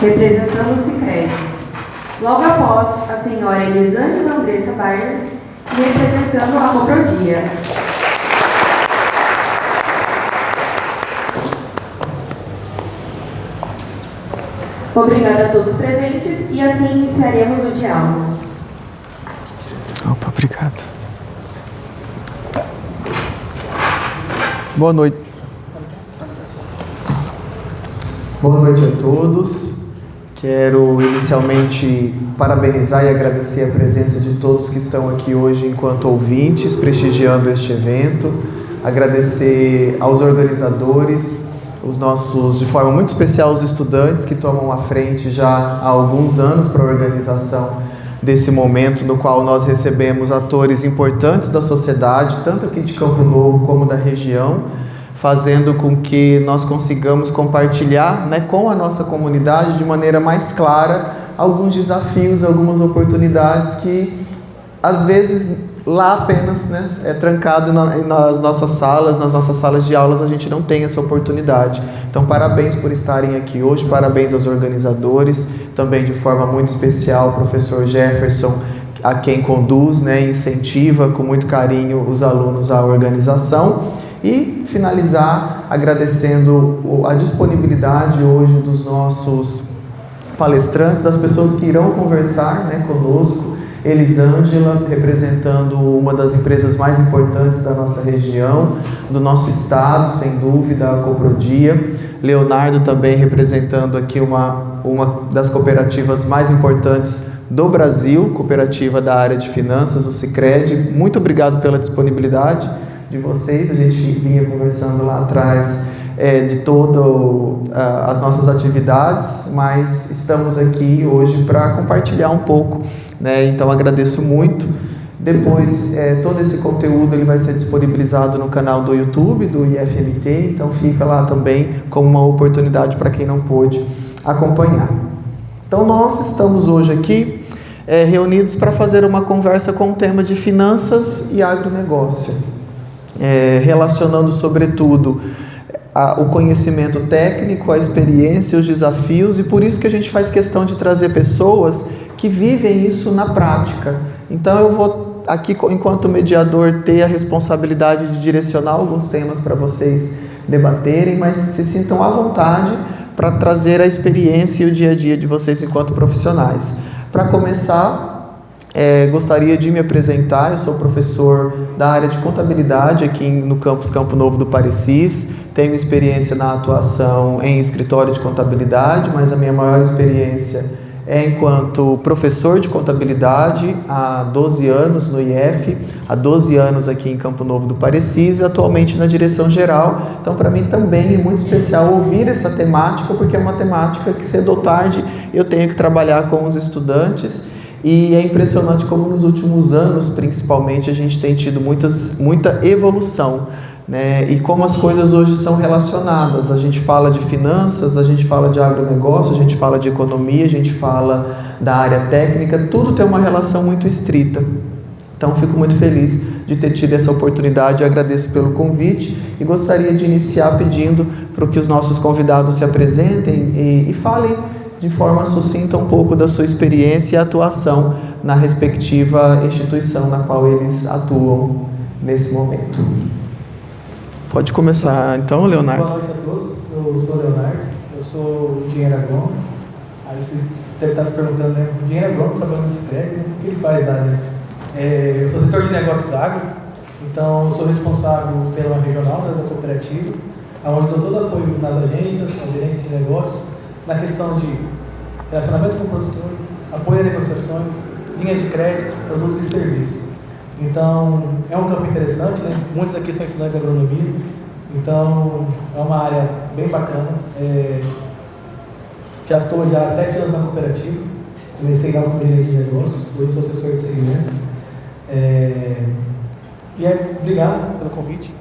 representando o Sicredi. Logo após, a senhora Elisângela Andressa Bayer, representando a Coprodia. Obrigada a todos os presentes e assim iniciaremos o diálogo. Opa, obrigado. Boa noite. Boa noite a todos. Quero inicialmente parabenizar e agradecer a presença de todos que estão aqui hoje enquanto ouvintes, prestigiando este evento. Agradecer aos organizadores, os nossos, de forma muito especial, os estudantes que tomam a frente já há alguns anos para a organização desse momento no qual nós recebemos atores importantes da sociedade, tanto aqui de Campo Novo como da região, fazendo com que nós consigamos compartilhar, né, com a nossa comunidade de maneira mais clara alguns desafios, algumas oportunidades que às vezes lá apenas, né, é trancado nas nossas salas de aulas a gente não tem essa oportunidade. Então parabéns por estarem aqui hoje, parabéns aos organizadores, também de forma muito especial ao professor Jefferson, a quem conduz, né, incentiva com muito carinho os alunos à organização. E finalizar agradecendo a disponibilidade hoje dos nossos palestrantes, das pessoas que irão conversar, né, conosco. Elisângela, representando uma das empresas mais importantes da nossa região, do nosso estado, sem dúvida, a Coprodia. Leonardo também representando aqui uma das cooperativas mais importantes do Brasil, cooperativa da área de finanças, o Sicredi. Muito obrigado pela disponibilidade de vocês. A gente vinha conversando lá atrás de todas as nossas atividades, mas estamos aqui hoje para compartilhar um pouco, né? Então agradeço muito. Depois todo esse conteúdo ele vai ser disponibilizado no canal do YouTube do IFMT, então fica lá também como uma oportunidade para quem não pôde acompanhar. Então nós estamos hoje aqui reunidos para fazer uma conversa com o tema de finanças e agronegócio, relacionando sobretudo o conhecimento técnico, a experiência, os desafios, e por isso que a gente faz questão de trazer pessoas que vivem isso na prática. Então eu vou aqui, enquanto mediador, ter a responsabilidade de direcionar alguns temas para vocês debaterem, mas se sintam à vontade para trazer a experiência e o dia a dia de vocês enquanto profissionais. Para começar, gostaria de me apresentar. Eu sou professor da área de contabilidade aqui no campus Campo Novo do Parecis. Tenho experiência na atuação em escritório de contabilidade, mas a minha maior experiência é enquanto professor de contabilidade há 12 anos no IF, há 12 anos aqui em Campo Novo do Parecis e atualmente na direção geral. Então, para mim também é muito especial ouvir essa temática, porque é uma temática que cedo ou tarde eu tenho que trabalhar com os estudantes. E é impressionante como nos últimos anos, principalmente, a gente tem tido muita evolução, né? E como as coisas hoje são relacionadas. A gente fala de finanças, a gente fala de agronegócio, a gente fala de economia, a gente fala da área técnica, tudo tem uma relação muito estrita. Então, fico muito feliz de ter tido essa oportunidade, eu agradeço pelo convite e gostaria de iniciar pedindo para que os nossos convidados se apresentem e falem de forma sucinta um pouco da sua experiência e atuação na respectiva instituição na qual eles atuam nesse momento. Pode começar então, Leonardo. Boa noite a todos, eu sou o Leonardo, eu sou engenheiro agrônomo. Aí vocês devem estar me perguntando, né, engenheiro agrônomo trabalhando no Sicredi, né? O que ele faz lá, né? Eu sou assessor de negócios agro, então eu sou responsável pela regional da cooperativa, onde dou todo o apoio nas agências, na gerência de negócios, na questão de relacionamento com o produtor, apoio a negociações, linhas de crédito, produtos e serviços. Então, é um campo interessante, né? Muitos aqui são estudantes de agronomia, então é uma área bem bacana. Já estou já há 7 anos na cooperativa, comecei lá como gerente de negócios, hoje sou assessor de segmento. Obrigado pelo convite,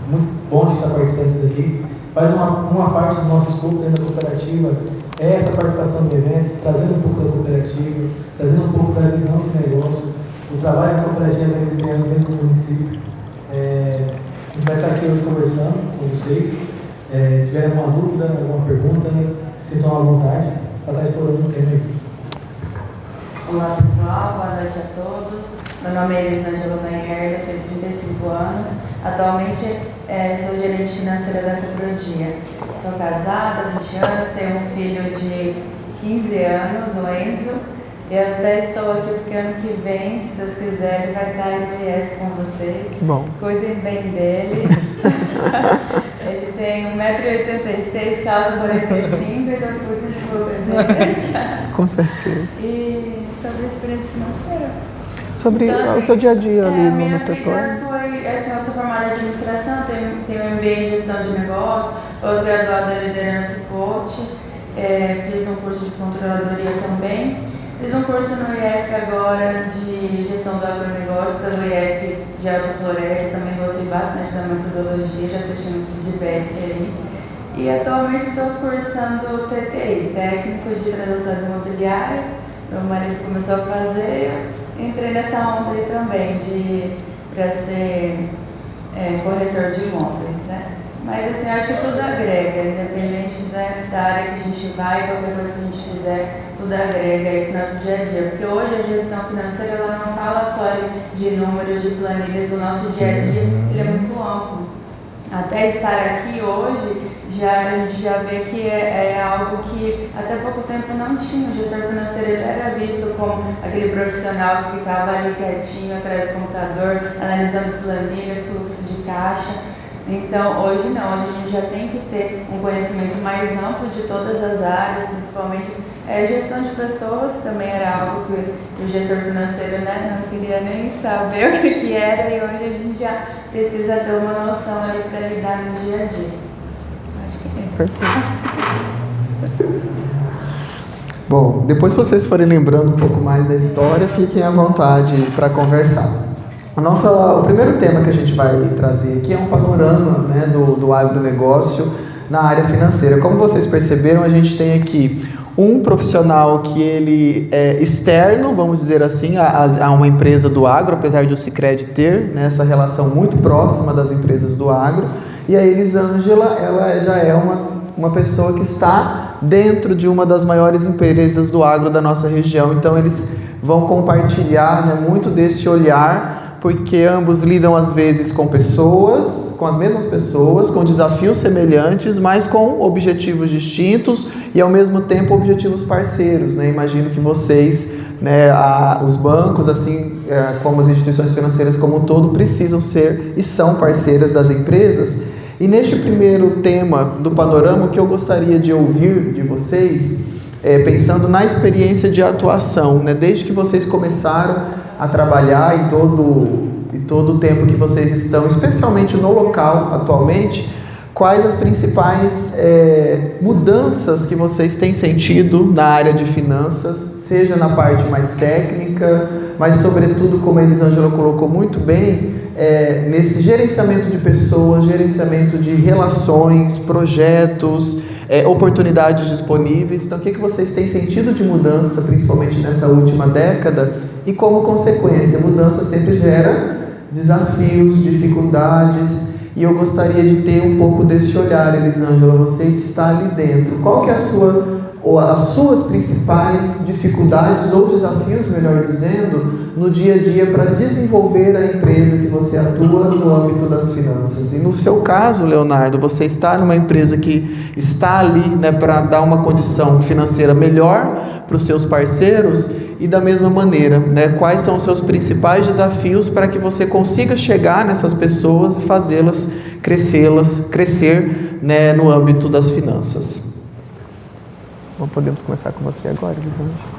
muito bom de estar participando disso aqui. Faz uma parte do nosso escopo dentro da cooperativa, essa participação de eventos, trazendo um pouco da cooperativa, trazendo um pouco da visão de negócio, o trabalho da cooperativa dentro do município. A gente vai estar aqui hoje conversando com vocês. Tiver alguma dúvida, alguma pergunta, né? sintam à vontade para estar explorando o tema aí. Olá pessoal, boa noite a todos. Meu nome é Elisângela Banherda, tenho 35 anos. Atualmente sou gerente financeira da Coprodia. Sou casada há 20 anos, tenho um filho de 15 anos, o Enzo. E até estou aqui porque ano que vem, se Deus quiser, ele vai estar no IF com vocês. Bom. Cuidem bem dele. Ele tem 1,86 m, calça 45, então cuidem do meu bebê. Com certeza. E sobre a experiência financeira. Sobre Então, assim, o seu dia a dia ali minha no vida setor. foi, assim, eu sou formada em administração, tenho MBA em gestão de negócios, pós-graduada em liderança e coach, fiz um curso de controladoria também, fiz um curso no IF agora de gestão do agronegócio, pelo IF de Alta Floresta, também gostei bastante da metodologia, já deixei um feedback aí. E atualmente estou cursando TTI, Técnico de Transações Imobiliárias, meu marido começou a fazer. Entrei nessa onda aí também, para ser corretor de imóveis, né? Mas assim, acho que tudo agrega, independente da área que a gente vai, qualquer coisa que a gente fizer, tudo agrega aí para o nosso dia a dia. Porque hoje a gestão financeira, ela não fala só de números, de planilhas, o nosso dia a dia, ele é muito amplo. Até estar aqui hoje, a gente já vê que é algo que até pouco tempo não tinha. O gestor financeiro ele era visto como aquele profissional que ficava ali quietinho atrás do computador, analisando planilha, fluxo de caixa. Então, hoje não, hoje a gente já tem que ter um conhecimento mais amplo de todas as áreas, principalmente gestão de pessoas, que também era algo que o gestor financeiro, né, não queria nem saber o que era, e hoje a gente já precisa ter uma noção ali para lidar no dia a dia. Bom, depois que vocês forem lembrando um pouco mais da história, fiquem à vontade para conversar. O primeiro tema que a gente vai trazer aqui é um panorama, né, do agronegócio na área financeira. Como vocês perceberam, a gente tem aqui um profissional que ele é externo, vamos dizer assim, a uma empresa do agro, apesar de o Sicredi ter, né, essa relação muito próxima das empresas do agro. E a Elisângela, ela já é uma pessoa que está dentro de uma das maiores empresas do agro da nossa região. Então, eles vão compartilhar, né, muito desse olhar, porque ambos lidam, às vezes, com pessoas, com as mesmas pessoas, com desafios semelhantes, mas com objetivos distintos e, ao mesmo tempo, objetivos parceiros, né? Imagino que vocês, né, os bancos, assim como as instituições financeiras como um todo, precisam ser e são parceiras das empresas. E neste primeiro tema do panorama, o que eu gostaria de ouvir de vocês, pensando na experiência de atuação, né, desde que vocês começaram a trabalhar e todo o tempo que vocês estão, especialmente no local atualmente, quais as principais mudanças que vocês têm sentido na área de finanças, seja na parte mais técnica, mas sobretudo, como a Elisângela colocou muito bem, nesse gerenciamento de pessoas, gerenciamento de relações, projetos, oportunidades disponíveis. Então, o que vocês têm sentido de mudança, principalmente nessa última década? E como consequência, mudança sempre gera desafios, dificuldades, e eu gostaria de ter um pouco desse olhar, Elisângela, você que está ali dentro. Qual que é as suas principais dificuldades ou desafios, melhor dizendo, no dia a dia para desenvolver a empresa que você atua no âmbito das finanças? E no seu caso, Leonardo, você está numa empresa que está ali, né, para dar uma condição financeira melhor para os seus parceiros, e da mesma maneira, né, quais são os seus principais desafios para que você consiga chegar nessas pessoas e fazê-las crescer, né, no âmbito das finanças? Bom, podemos começar com você agora, Elisângela.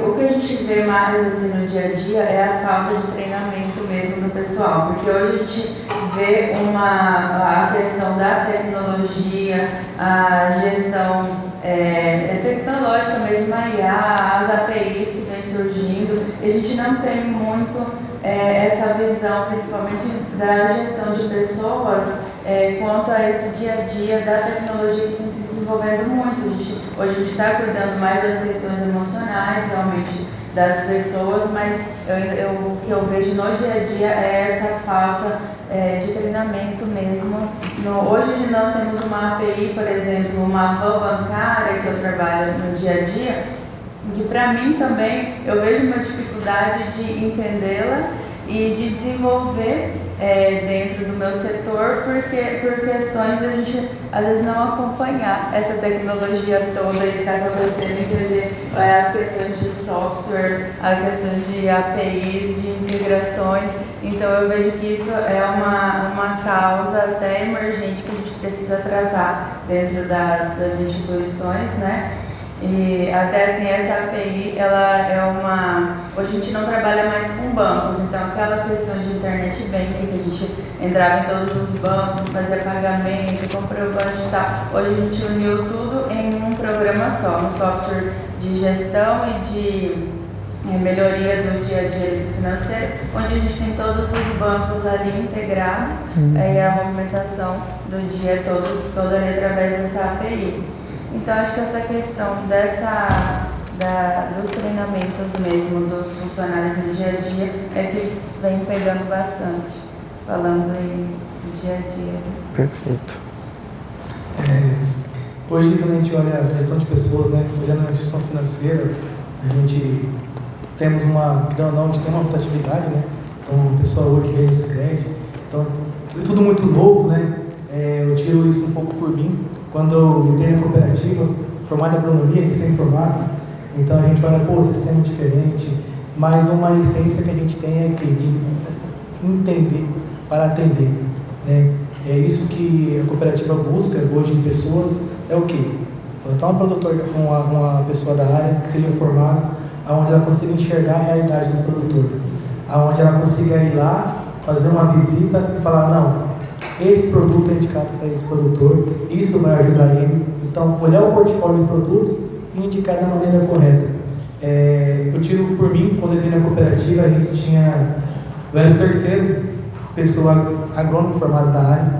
O que a gente vê mais assim, no dia a dia é a falta de treinamento mesmo do pessoal, porque hoje a gente vê a questão da tecnologia, a gestão tecnológica mesmo, a IA, as APIs que vem surgindo, e a gente não tem muito essa visão, principalmente da gestão de pessoas, quanto a esse dia a dia da tecnologia que vem se desenvolvendo muito. Hoje a gente está cuidando mais das questões emocionais, realmente, das pessoas, mas o que eu vejo no dia a dia é essa falta de treinamento mesmo. Hoje nós temos uma API, por exemplo, uma van bancária que eu trabalho no dia a dia, que para mim também eu vejo uma dificuldade de entendê-la e de desenvolver dentro do meu setor, porque por questões de a gente às vezes não acompanhar essa tecnologia toda que está acontecendo, entender as questões de softwares, as questões de APIs, de integrações. Então eu vejo que isso é uma causa até emergente que a gente precisa tratar dentro das instituições, né? E até assim, essa API, ela é hoje a gente não trabalha mais com bancos, então aquela questão de internet banking, que a gente entrava em todos os bancos, fazia pagamento, comprovante e tal, hoje a gente uniu tudo em um programa só, um software de gestão e de melhoria do dia a dia financeiro, onde a gente tem todos os bancos ali integrados, e a movimentação do dia toda ali através dessa API. Então, acho que essa questão dos treinamentos mesmo dos funcionários no dia a dia é que vem pegando bastante, falando em dia a dia. Perfeito. Hoje, quando a gente olha a gestão de pessoas, né, olhando a gestão financeira, a gente temos tem uma rotatividade, né? Então, a pessoa hoje ganha os créditos, então, é tudo muito novo, né? Eu tiro isso um pouco por mim. Quando eu entrei na cooperativa, formado em agronomia, recém-formado, então a gente olha, sistema diferente, mas uma essência que a gente tem é de entender para atender, né? É isso que a cooperativa busca hoje em pessoas, é o quê? Então, um produtor, uma pessoa da área que seja formada, onde ela consiga enxergar a realidade do produtor, onde ela consiga ir lá, fazer uma visita e falar, não, esse produto é indicado para esse produtor, isso vai ajudar ele. Então, olhar o portfólio de produtos e indicar da maneira correta. Eu tiro por mim, quando eu entrei na cooperativa, eu era o terceiro pessoa agrônomo formada da área,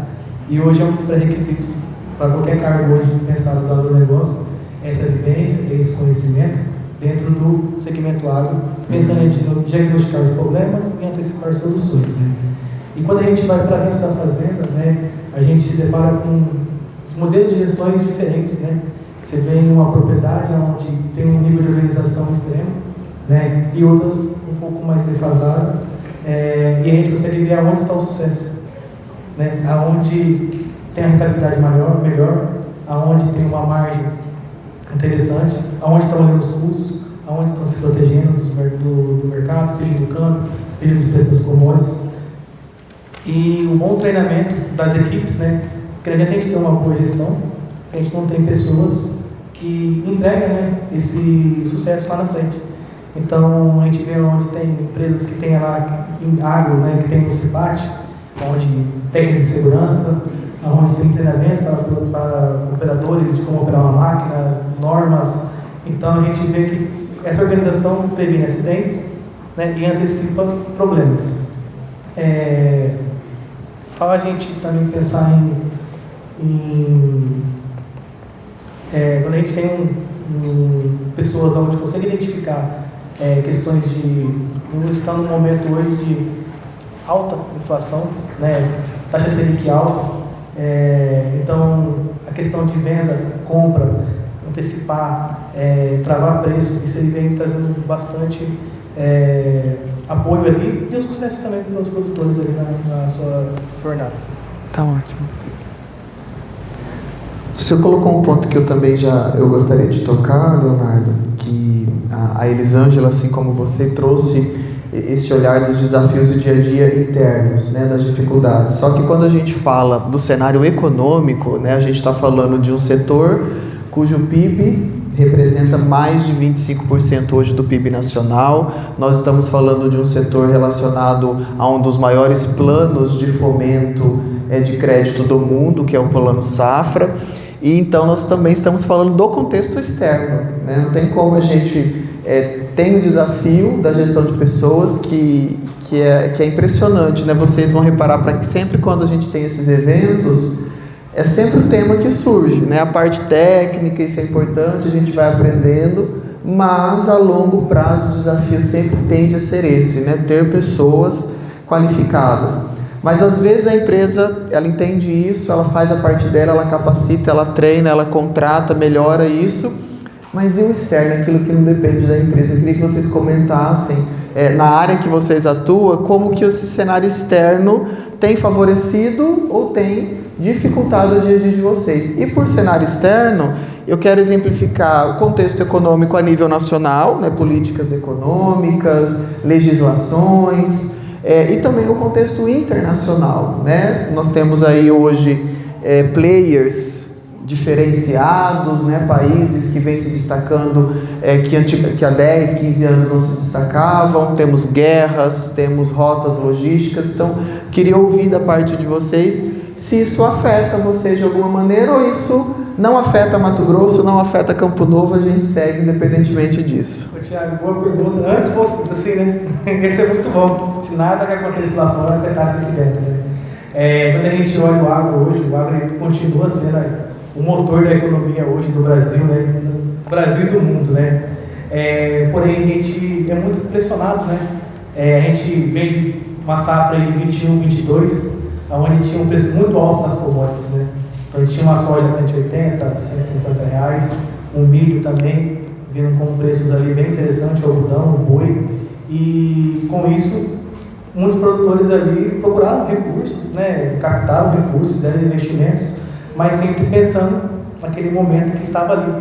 e hoje é um dos pré-requisitos para qualquer cargo hoje pensado no agronegócio, essa vivência, esse conhecimento dentro do segmento agro, pensando em diagnosticar os problemas e antecipar soluções, né? E quando a gente vai para dentro da fazenda, né, a gente se depara com modelos de gestões diferentes, né? Você vê em uma propriedade onde tem um nível de organização extremo, né, e outras um pouco mais defasado, e a gente consegue ver aonde está o sucesso, né? Aonde tem a rentabilidade melhor, aonde tem uma margem interessante, aonde estão olhando os custos, aonde estão se protegendo do mercado, seja do câmbio, seja dos preços das commodities. E o bom treinamento das equipes, né? Porque a gente tem uma boa gestão, se a gente não tem pessoas que entregam, né, esse sucesso lá na frente. Então, a gente vê onde tem empresas que tem lá em agro, né, que tem o CIPAT, onde técnicos de segurança, onde tem treinamento para operadores de como operar uma máquina, normas. Então, a gente vê que essa organização previne acidentes, né, e antecipa problemas. Para a gente também pensar quando a gente tem pessoas onde consegue identificar questões está num momento hoje de alta inflação, né, taxa Selic alta, então a questão de venda, compra, antecipar, travar preço, isso aí vem trazendo bastante apoio ali e o sucesso também para os produtores ali na sua jornada. Tá ótimo. Você colocou um ponto que eu também eu gostaria de tocar, Leonardo, que a Elisângela, assim como você, trouxe esse olhar dos desafios do dia a dia internos, né, das dificuldades. Só que quando a gente fala do cenário econômico, né, a gente está falando de um setor cujo PIB representa mais de 25% hoje do PIB nacional. Nós estamos falando de um setor relacionado a um dos maiores planos de fomento de crédito do mundo, que é o Plano Safra. E então nós também estamos falando do contexto externo, né? Não tem como a gente tem o desafio da gestão de pessoas que é impressionante, né? Vocês vão reparar para que sempre quando a gente tem esses eventos é sempre o tema que surge, né? A parte técnica, isso é importante, a gente vai aprendendo, mas a longo prazo o desafio sempre tende a ser esse, né? Ter pessoas qualificadas. Mas às vezes a empresa, ela entende isso, ela faz a parte dela, ela capacita, ela treina, ela contrata, melhora isso, mas e o externo, aquilo que não depende da empresa? Eu queria que vocês comentassem, na área que vocês atuam, como que esse cenário externo tem favorecido ou tem dificultado o dia a dia de vocês. E por cenário externo, eu quero exemplificar o contexto econômico a nível nacional, né, políticas econômicas, legislações, e também o contexto internacional, né? Nós temos aí hoje players diferenciados, né? Países que vêm se destacando, que há 10, 15 anos não se destacavam, temos guerras, temos rotas logísticas. Então, queria ouvir da parte de vocês se isso afeta vocês de alguma maneira ou isso não afeta Mato Grosso, não afeta Campo Novo, a gente segue independentemente disso. Tiago, boa pergunta. Antes fosse assim, né? Ia ser muito bom se nada que acontece lá fora afetasse aqui dentro, né? Quando a gente olha o agro hoje, o agro continua sendo o motor da economia hoje do Brasil, né? Do Brasil e do mundo, né? Porém, a gente é muito impressionado, né? A gente vende uma safra de 21, 22, onde tinha um preço muito alto nas commodities, né? Então, a gente tinha uma soja 180, 150 reais, um milho também, vindo com preços ali bem interessantes, o algodão, o boi, e com isso, muitos produtores ali procuraram recursos, né? Captaram recursos, deram investimentos, mas sempre pensando naquele momento que estava ali,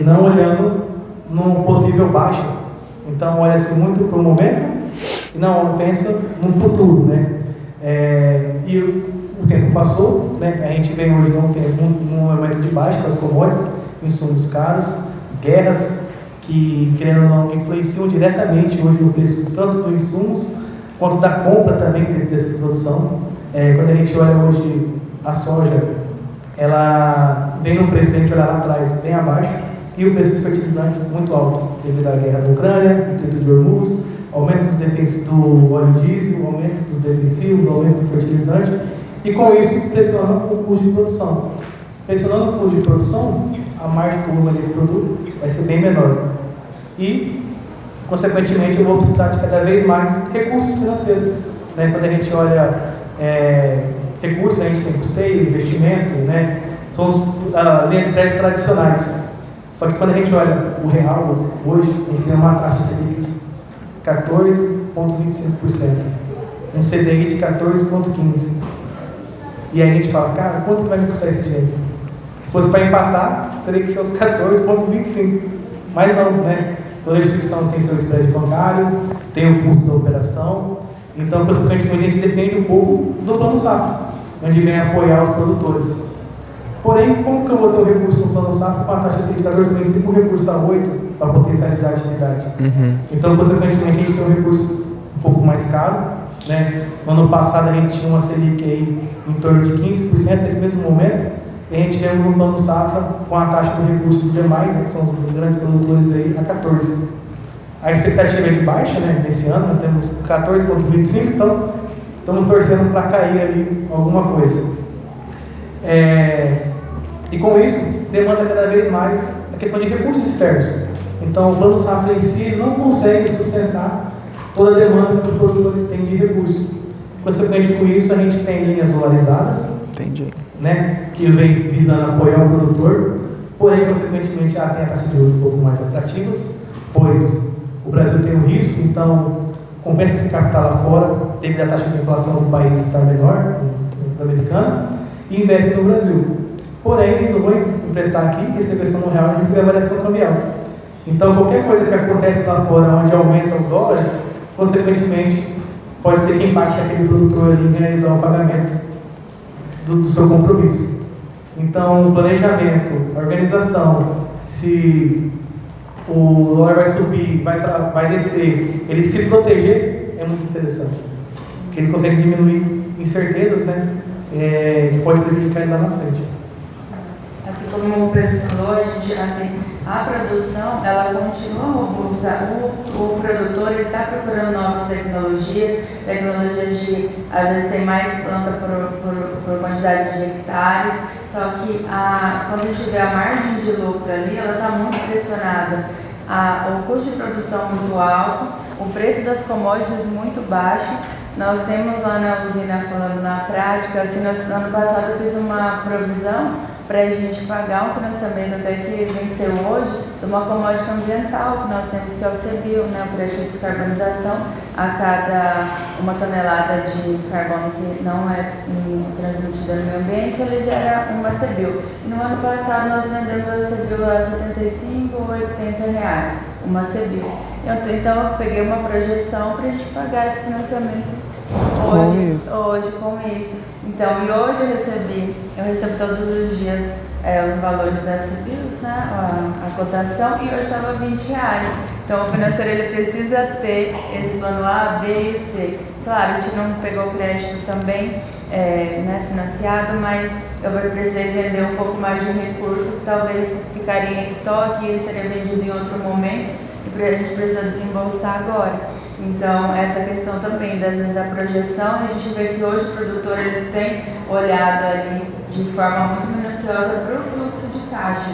não olhando no possível baixa. Então, olha-se muito para o momento e não pensa no futuro, né? E o tempo passou, né? A gente vem hoje num momento de baixa das commodities, insumos caros, guerras que, querendo ou não, influenciam diretamente hoje no preço tanto dos insumos quanto da compra também dessa produção. Quando a gente olha hoje a soja, ela vem no preço, a gente olhar lá atrás, bem abaixo, e o preço dos fertilizantes muito alto, devido à guerra da Ucrânia, Estreito de Hormuz, aumento do óleo diesel, aumento dos defensivos, aumento do fertilizante, e com isso pressionando o custo de produção. Pressionando o custo de produção, a margem que eu vou desse produto vai ser bem menor. E, consequentemente, eu vou precisar de cada vez mais recursos financeiros. Né? Quando a gente olha recursos, a gente tem custeio, investimento, né? São as linhas de crédito tradicionais. Só que quando a gente olha o real, hoje, a gente tem uma taxa Selic de 14,25%, um CDI de 14,15%. E aí a gente fala, cara, quanto que vai me custar esse dinheiro? Se fosse para empatar, teria que ser os 14,25%. Mas não, né? Toda instituição tem seu spread bancário, tem o custo da operação. Então, consequentemente, a gente depende um pouco do Plano Safra, onde vem apoiar os produtores. Porém, como que eu vou ter o recurso no Plano Safra com a taxa de 14,25, o recurso a 8 para potencializar a atividade? Então, consequentemente, a gente tem um recurso um pouco mais caro. Né? No ano passado, a gente tinha uma Selic aí em torno de 15% nesse mesmo momento, e a gente vem no Plano Safra com a taxa do recurso dos demais, né, que são os grandes produtores aí, a 14%. A expectativa é de baixa, né? Nesse ano nós temos 14,25%, então estamos torcendo para cair ali alguma coisa. E com isso, demanda cada vez mais a questão de recursos externos. Então, o Plano Safra em si não consegue sustentar toda a demanda que os produtores têm de recursos. Consequentemente, com isso, a gente tem linhas dolarizadas, né, que vem visando apoiar o produtor, porém, consequentemente, já tem a taxa de juros um pouco mais atrativas, pois o Brasil tem um risco, então compensa se captar lá fora, devido à taxa de inflação do país estar menor, do americano, e investe no Brasil. Porém, eles não vão emprestar aqui, receber no real e receber a variação cambial. Então, qualquer coisa que acontece lá fora, onde aumenta o dólar, consequentemente, pode ser que impacte aquele produtor ali em realizar o pagamento do seu compromisso. Então, o planejamento, a organização, se o dólar vai subir, vai descer, ele se proteger, é muito interessante. Porque ele consegue diminuir incertezas, né? Que pode prejudicar ele lá na frente. Assim como o Pedro falou, a produção, ela continua robusta. O produtor está procurando novas tecnologias de, às vezes tem mais planta por quantidade de hectares, só que quando a gente vê a margem de lucro ali, ela está muito pressionada. o custo de produção muito alto, o preço das commodities muito baixo. Nós temos lá na usina, falando na prática, assim, no ano passado eu fiz uma provisão para a gente pagar um financiamento até que venceu hoje de uma commodity ambiental que nós temos, que é o CBIO, né, o crédito de descarbonização. A cada 1 tonelada de carbono que não é transmitida no meio ambiente, ele gera uma CBIO. E no ano passado nós vendemos a CBIO a R$ 75 ou R$ 80 reais, uma CBIO. Então eu peguei uma projeção para a gente pagar esse financiamento hoje com isso. Então, e hoje eu recebo todos os dias os valores das CBIOs, né, a cotação, e hoje estava R$ 20 reais. Então o financeiro ele precisa ter esse plano A, B e C. Claro, a gente não pegou crédito também né, financiado, mas eu precisei vender um pouco mais de recurso que talvez ficaria em estoque e seria vendido em outro momento, e a gente precisa desembolsar agora. Então, essa questão também, às vezes, da projeção, a gente vê que hoje o produtor ele tem olhado ali de forma muito minuciosa para o fluxo de caixa,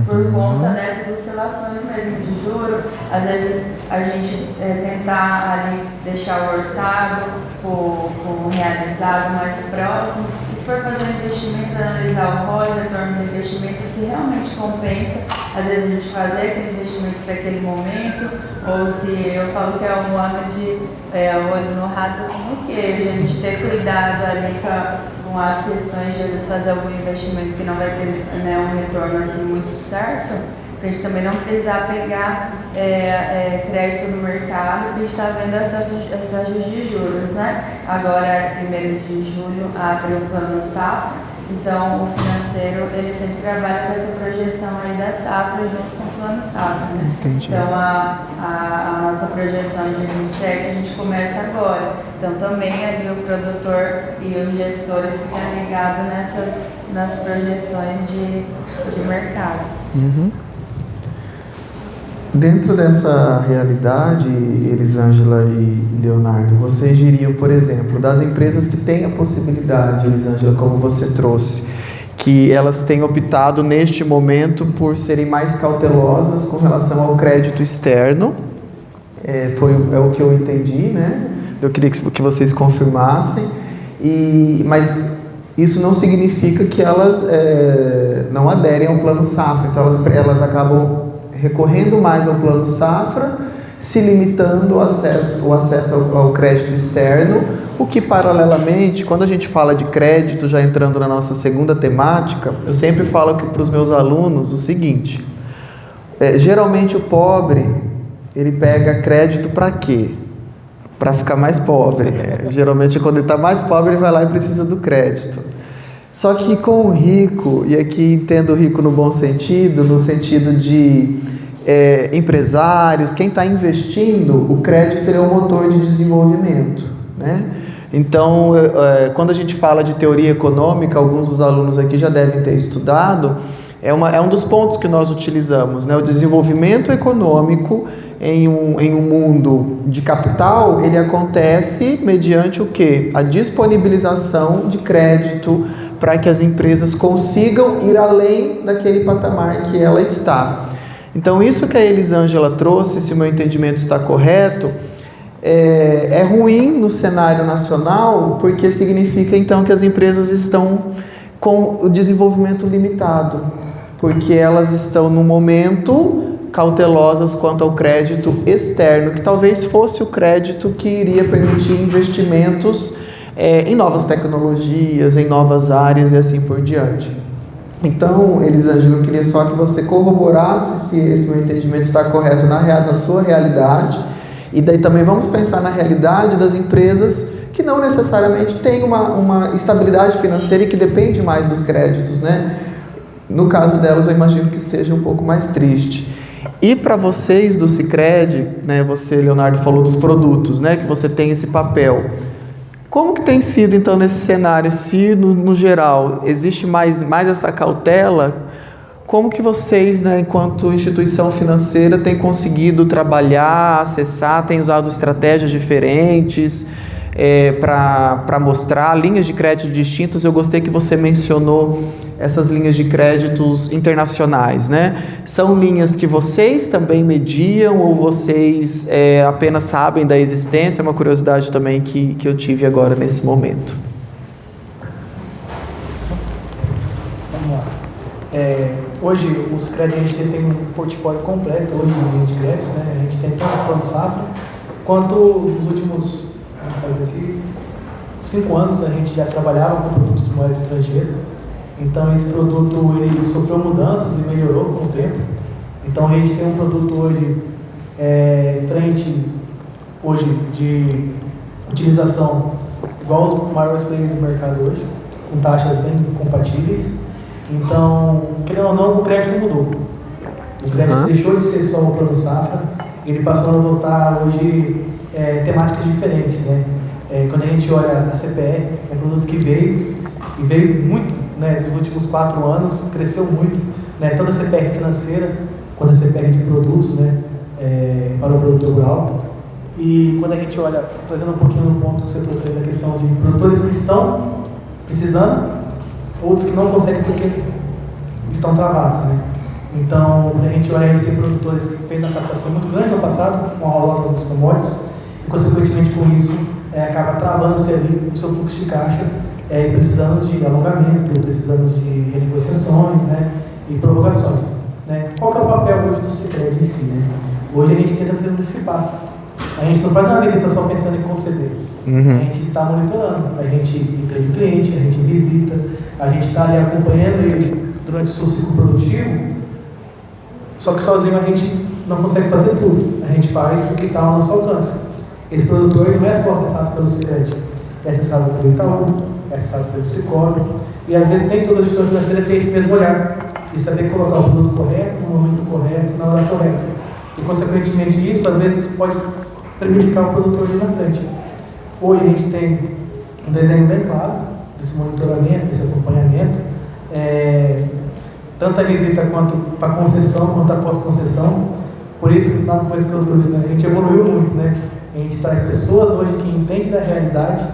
por conta dessas oscilações mesmo de juro. Às vezes, a gente tentar ali deixar o orçado, o realizado mais próximo. E se for fazer um investimento, analisar o ROI, o retorno do investimento, se realmente compensa, às vezes a gente fazer aquele investimento para aquele momento, ou se eu falo que é um ano de olho no rato no queijo, a gente ter cuidado ali com as questões de eles fazer algum investimento que não vai ter, né, um retorno assim muito certo, para a gente também não precisar pegar crédito no mercado, porque a gente está vendo as taxas de juros, né? Agora, 1º de julho, abre o plano safra, então o financeiro ele sempre trabalha com essa projeção aí da safra junto com o plano safra, né? Entendi. Então a nossa projeção de 27 a gente começa agora. Então também ali o produtor e os gestores ficam ligados nas projeções de mercado. Uhum. Dentro dessa realidade, Elisângela e Leonardo, vocês diriam, por exemplo, das empresas que têm a possibilidade, Elisângela, como você trouxe, que elas têm optado neste momento por serem mais cautelosas com relação ao crédito externo, é o que eu entendi, né? Eu queria que vocês confirmassem, mas isso não significa que elas não aderem ao plano safra, então elas acabam recorrendo mais ao plano safra, se limitando o acesso ao crédito externo, o que paralelamente, quando a gente fala de crédito, já entrando na nossa segunda temática, eu sempre falo para os meus alunos o seguinte, geralmente o pobre, ele pega crédito para quê? Para ficar mais pobre. Geralmente quando ele está mais pobre, ele vai lá e precisa do crédito. Só que com o rico, e aqui entendo o rico no bom sentido, no sentido de empresários, quem está investindo, o crédito é um motor de desenvolvimento, né? Então, quando a gente fala de teoria econômica, alguns dos alunos aqui já devem ter estudado, é um dos pontos que nós utilizamos, né? O desenvolvimento econômico em um mundo de capital, ele acontece mediante o quê? A disponibilização de crédito para que as empresas consigam ir além daquele patamar que ela está. Então, isso que a Elisângela trouxe, se o meu entendimento está correto, é ruim no cenário nacional, porque significa, então, que as empresas estão com o desenvolvimento limitado, porque elas estão, no momento, cautelosas quanto ao crédito externo, que talvez fosse o crédito que iria permitir investimentos em novas tecnologias, em novas áreas e assim por diante. Então, Elisângela, eu queria só que você corroborasse se esse meu entendimento está correto na sua realidade, e daí também vamos pensar na realidade das empresas que não necessariamente têm uma estabilidade financeira e que depende mais dos créditos, né? No caso delas, eu imagino que seja um pouco mais triste. E para vocês do Sicredi, né, você, Leonardo, falou dos produtos, né, que você tem esse papel. Como que tem sido, então, nesse cenário? Se, no geral, existe mais essa cautela, como que vocês, né, enquanto instituição financeira, têm conseguido trabalhar, acessar, têm usado estratégias diferentes para mostrar linhas de crédito distintas? Eu gostei que você mencionou essas linhas de créditos internacionais, né? São linhas que vocês também mediam ou vocês apenas sabem da existência? É uma curiosidade também que eu tive agora nesse momento. Vamos lá. Hoje, os créditos, a gente tem um portfólio completo hoje na linha de créditos, né? A gente tem tanto o Plano Safra, quanto nos últimos, vamos fazer aqui, 5 anos a gente já trabalhava com produtos de moeda estrangeira. Então, esse produto ele sofreu mudanças e melhorou com o tempo. Então, a gente tem um produto hoje, frente hoje de utilização igual aos maiores players do mercado hoje, com taxas bem compatíveis. Então, querendo ou não, o crédito mudou. O crédito deixou de ser só o Plano Safra, ele passou a adotar hoje temáticas diferentes, né? Quando a gente olha a CPR, é um produto que veio muito, né, nos últimos 4 anos, cresceu muito, né, tanto a CPR financeira quanto a CPR de produtos, né, para o produtor rural. E quando a gente olha, trazendo um pouquinho no ponto que você trouxe aí da questão de produtores que estão precisando, outros que não conseguem porque estão travados, né. Então, quando a gente olha, a gente tem produtores que fez uma captação muito grande no passado, com a rota das commodities, e consequentemente com isso, acaba travando-se ali o seu fluxo de caixa, e precisamos de alongamento, precisamos de renegociações, né, e prorrogações, né. Qual que é o papel hoje do Sicredi em si, né? Hoje a gente tenta ter esse passo. A gente não faz uma visita só pensando em conceder. A gente está monitorando, a gente entende o cliente, a gente visita, a gente está ali acompanhando ele durante o seu ciclo produtivo, só que sozinho a gente não consegue fazer tudo. A gente faz o que está ao nosso alcance. Esse produtor ele não é só acessado pelo Sicredi, é acessado pelo Itaú, é acessado pelo Sicoob, e às vezes nem toda a instituição financeira tem esse mesmo olhar, de saber colocar o produto correto, no momento correto, na hora correta. E, consequentemente, isso às vezes pode prejudicar o produtor ali na frente. Hoje a gente tem um desenho bem claro desse monitoramento, desse acompanhamento, tanto a visita quanto para concessão, quanto a pós-concessão. Por isso, lá no começo que eu trouxe, né, a gente evoluiu muito, né? A gente traz pessoas hoje que entendem da realidade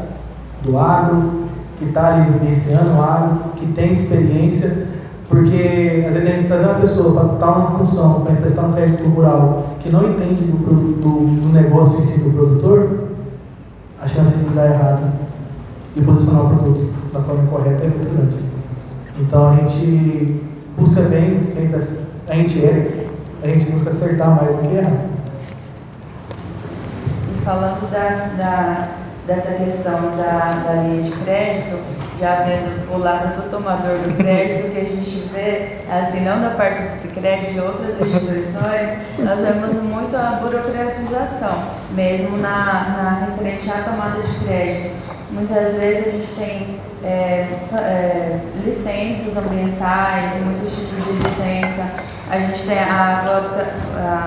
do agro, que está ali vivenciando o agro, que tem experiência, porque às vezes a gente traz uma pessoa para estar numa função, para emprestar um crédito rural, que não entende do negócio em si do produtor, a chance de dar errado e posicionar o produto da forma correta é muito grande. Então a gente busca bem, sempre a gente busca acertar mais do que errar. Falando dessa questão da linha de crédito, já vendo o lado do tomador do crédito, que a gente vê, assim, não da parte do Sicredi, de outras instituições, nós vemos muito a burocratização, mesmo na referente à tomada de crédito. Muitas vezes a gente tem licenças ambientais, muitos tipos de licença, a gente tem a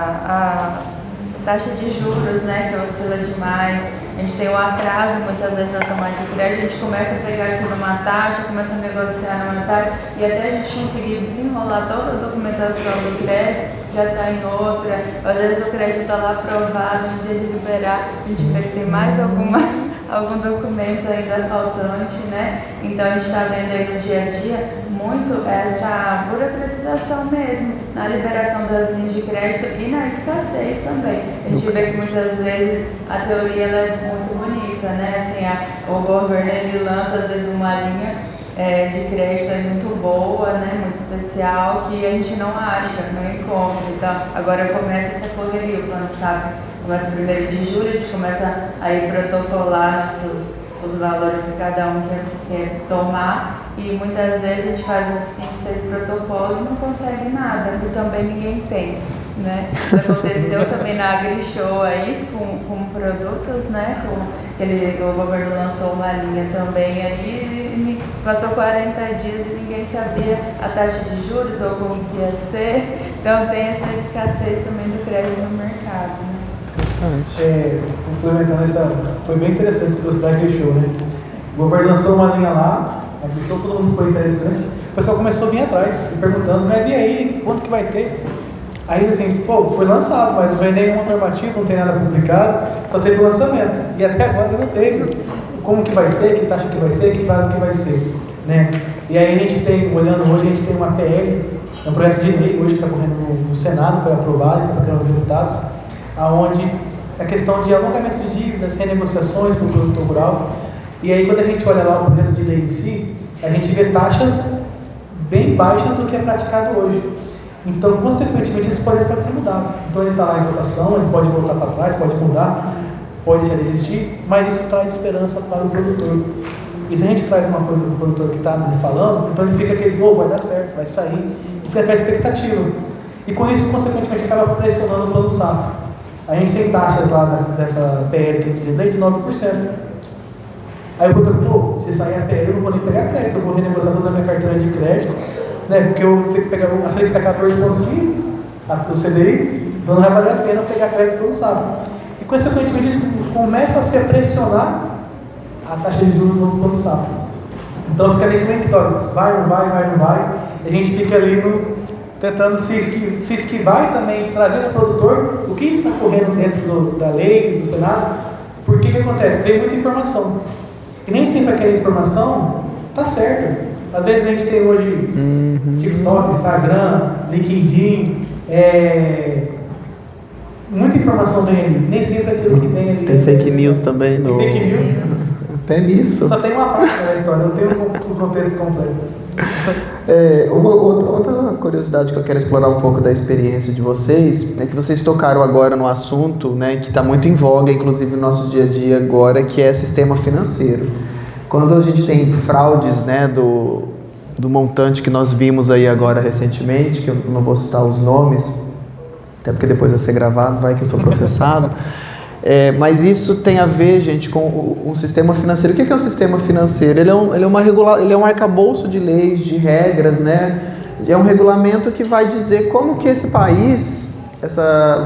taxa de juros, né, que oscila demais, a gente tem um atraso muitas vezes na tomada de crédito, a gente começa a pegar aqui numa taxa, começa a negociar numa taxa, e até a gente conseguir desenrolar toda a documentação do crédito, já está em outra, às vezes o crédito está lá aprovado, no dia de liberar, a gente vê que tem mais algum documento ainda faltante, né? Então a gente está vendo aí no dia a dia muito essa burocratização mesmo, na liberação das linhas de crédito e na escassez também. A gente vê que muitas vezes a teoria ela é muito bonita, né? Assim, o governo ele lança às vezes uma linha de crédito muito boa, né? Muito especial, que a gente não acha, não encontra. Então agora começa essa correria, o Plano Safra começa 1º de julho, a gente começa a ir protocolar os valores que cada um quer tomar, e muitas vezes a gente faz uns 5, 6 protocolos e não consegue nada, e também ninguém tem, né? Isso aconteceu também na AgriShow aí, com produtos, né? O governo lançou uma linha também aí, e passou 40 dias e ninguém sabia a taxa de juros ou como que ia ser, então tem essa escassez também do crédito no mercado, né? Complementando foi bem interessante essa trouxe da AgriShow, né? O governo lançou uma linha lá, a AgriShow, todo mundo ficou interessante, o pessoal começou a vir atrás, perguntando, mas e aí, quanto que vai ter? Aí assim, foi lançado, mas não vem nenhuma normativa, não tem nada publicado, só teve o lançamento, e até agora não teve como que vai ser, que taxa que vai ser, que prazo que vai ser, né? E aí a gente tem, olhando hoje, a gente tem uma PL, um projeto de lei, hoje que está correndo no Senado, foi aprovado, está para os deputados, aonde a questão de alongamento de dívidas, renegociações para o produtor rural. E aí quando a gente olha lá o projeto de lei em si, a gente vê taxas bem baixas do que é praticado hoje. Então, consequentemente, esse projeto pode ser mudado. Então ele está lá em votação, ele pode voltar para trás, pode mudar, pode deixar de existir, mas isso traz esperança para o produtor. E se a gente traz uma coisa para o produtor que está falando, então ele fica aquele, vai dar certo, vai sair, e fica com a expectativa. E com isso, consequentemente, acaba pressionando o plano safra. A gente tem taxas lá dessa PL que a gente tem lei de 9%. Aí o produtor, se sair a PL, eu não vou nem pegar crédito, eu vou renegociar toda a minha carteira de crédito, né? Porque eu tenho que pegar a Selic está 14,15%, o CDI, então não vai valer a pena pegar crédito pelo safra. E consequentemente isso começa a se pressionar a taxa de juros no plano safra. Então fica ali contraditório, vai, não vai, e a gente fica ali tentando se esquivar e também trazer ao produtor o que está correndo dentro da lei, do Senado, porque que acontece? Tem muita informação. E nem sempre aquela informação está certa. Às vezes a gente tem hoje TikTok, Instagram, LinkedIn, muita informação vem ali. Nem sempre aquilo que vem ali. Tem fake news também. Tem fake news. Até nisso. Só tem uma parte da história, não tem o contexto completo. Outra curiosidade que eu quero explorar um pouco da experiência de vocês é que vocês tocaram agora no assunto, né, que está muito em voga, inclusive no nosso dia a dia agora, que é sistema financeiro. Quando a gente tem fraudes, né, do montante que nós vimos aí agora recentemente, que eu não vou citar os nomes, até porque depois vai ser gravado, vai que eu sou processado. Mas isso tem a ver, gente, com um sistema financeiro. O que é um sistema financeiro? Ele é um arcabouço de leis, de regras, né? É um regulamento que vai dizer como que esse país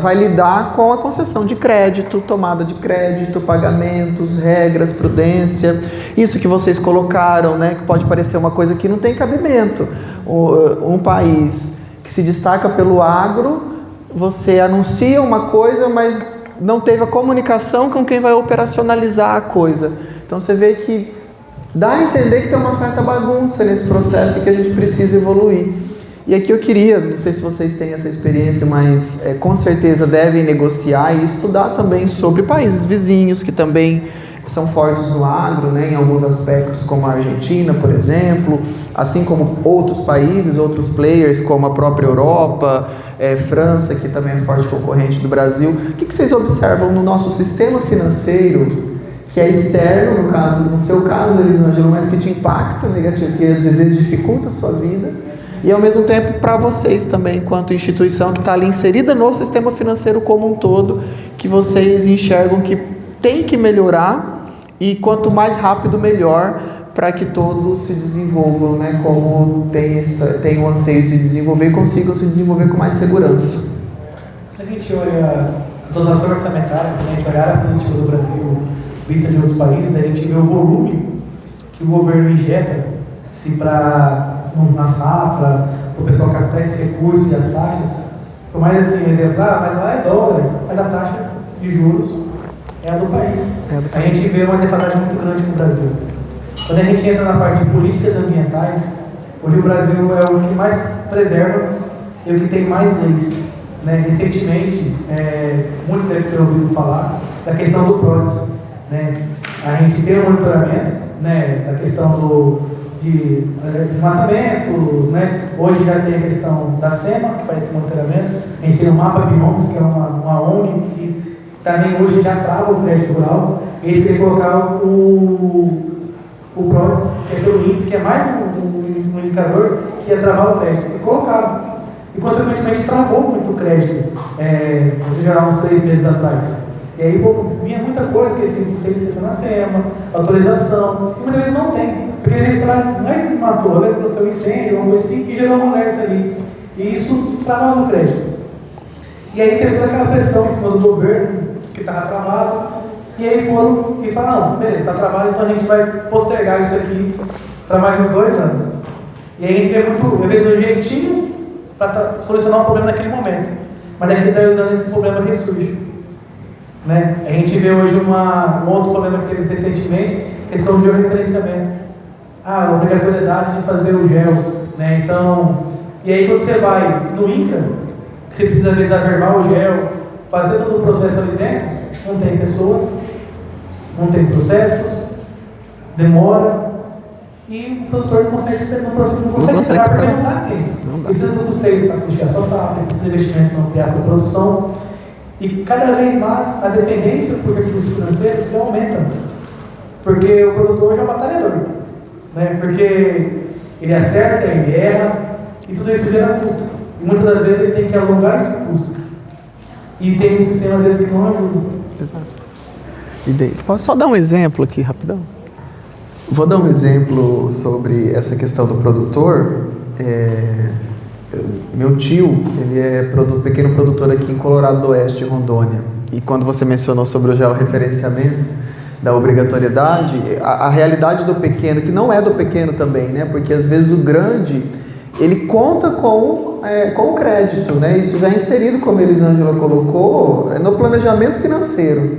vai lidar com a concessão de crédito, tomada de crédito, pagamentos, regras, prudência. Isso que vocês colocaram, né? Que pode parecer uma coisa que não tem cabimento. Um país que se destaca pelo agro, você anuncia uma coisa, mas não teve a comunicação com quem vai operacionalizar a coisa. Então você vê que dá a entender que tem uma certa bagunça nesse processo e que a gente precisa evoluir. E aqui eu queria, não sei se vocês têm essa experiência, mas com certeza devem negociar e estudar também sobre países vizinhos que também são fortes no agro, né, em alguns aspectos, como a Argentina, por exemplo, assim como outros países, outros players, como a própria Europa, França, que também é forte concorrente do Brasil. O que vocês observam no nosso sistema financeiro, que é externo, no seu caso, Elisângela, mas que te impacta negativo, que às vezes dificulta a sua vida, e ao mesmo tempo para vocês também, enquanto instituição que está ali inserida no sistema financeiro como um todo, que vocês enxergam que tem que melhorar, e quanto mais rápido, melhor, para que todos se desenvolvam, né, como tem o anseio de se desenvolver e consigam se desenvolver com mais segurança. A gente olha a dotação orçamentária, a gente olhar a política do Brasil vista de outros países, a gente vê o volume que o governo injeta na safra, para o pessoal captar esse recurso e as taxas. Por mais assim, exemplar, mas lá é dólar, mas a taxa de juros é a do país. A gente vê uma defasagem muito grande no Brasil. Quando a gente entra na parte de políticas ambientais, hoje o Brasil é o que mais preserva e o que tem mais leis. Né? Recentemente, muitos devem ter ouvido falar da questão do PRODES. Né? A gente tem um monitoramento, né, da questão de desmatamentos, né? Hoje já tem a questão da SEMA, que faz esse monitoramento. A gente tem o Mapa Biomas, que é uma ONG que também hoje já trava o crédito rural. E eles têm que colocar o PRODES, que é pelo INPE, que é mais um indicador que ia travar o crédito. E colocaram. E, consequentemente, travou muito o crédito, no geral, uns 3 meses atrás. E aí, vinha muita coisa, que assim, tem licença na SEMA, autorização, e muitas vezes não tem. Porque ele fala, não é que desmatou, às vezes aconteceu um incêndio, alguma coisa assim, e gerou um alerta ali. E isso travava no crédito. E aí teve toda aquela pressão em cima do governo, que estava travado, e aí foram e falaram, não, beleza, está travado, então a gente vai postergar isso aqui para mais uns 2 anos. E aí a gente vê muito, às vezes, um jeitinho para solucionar um problema naquele momento. Mas daqui a 10 anos esse problema ressurge. Né? A gente vê hoje um outro problema que teve recentemente, questão de georreferenciamento. a obrigatoriedade de fazer o gel, né? Então, e aí quando você vai no INCRA, você precisa reservar o gel, fazer todo o processo ali dentro, não tem pessoas, não tem processos, demora, e o produtor não consegue esperar porque não dá tempo. Precisa do custeio para custear sua safra, precisa de investimento para ampliar sua produção, e cada vez mais a dependência por recursos financeiros se aumenta, porque o produtor já é um batalhador, né? Porque ele acerta, ele erra, e tudo isso gera custo. E muitas das vezes ele tem que alongar esse custo. E tem um sistema desse que não ajuda. Exato. E daí, posso só dar um exemplo aqui, rapidão? Vou dar um exemplo sobre essa questão do produtor. Meu tio, ele é pequeno produtor aqui em Colorado do Oeste, Rondônia. E quando você mencionou sobre o georreferenciamento, da obrigatoriedade, a realidade do pequeno, que não é do pequeno também, né? Porque às vezes o grande, ele conta com o crédito, né? Isso já é inserido, como a Elisângela colocou, no planejamento financeiro.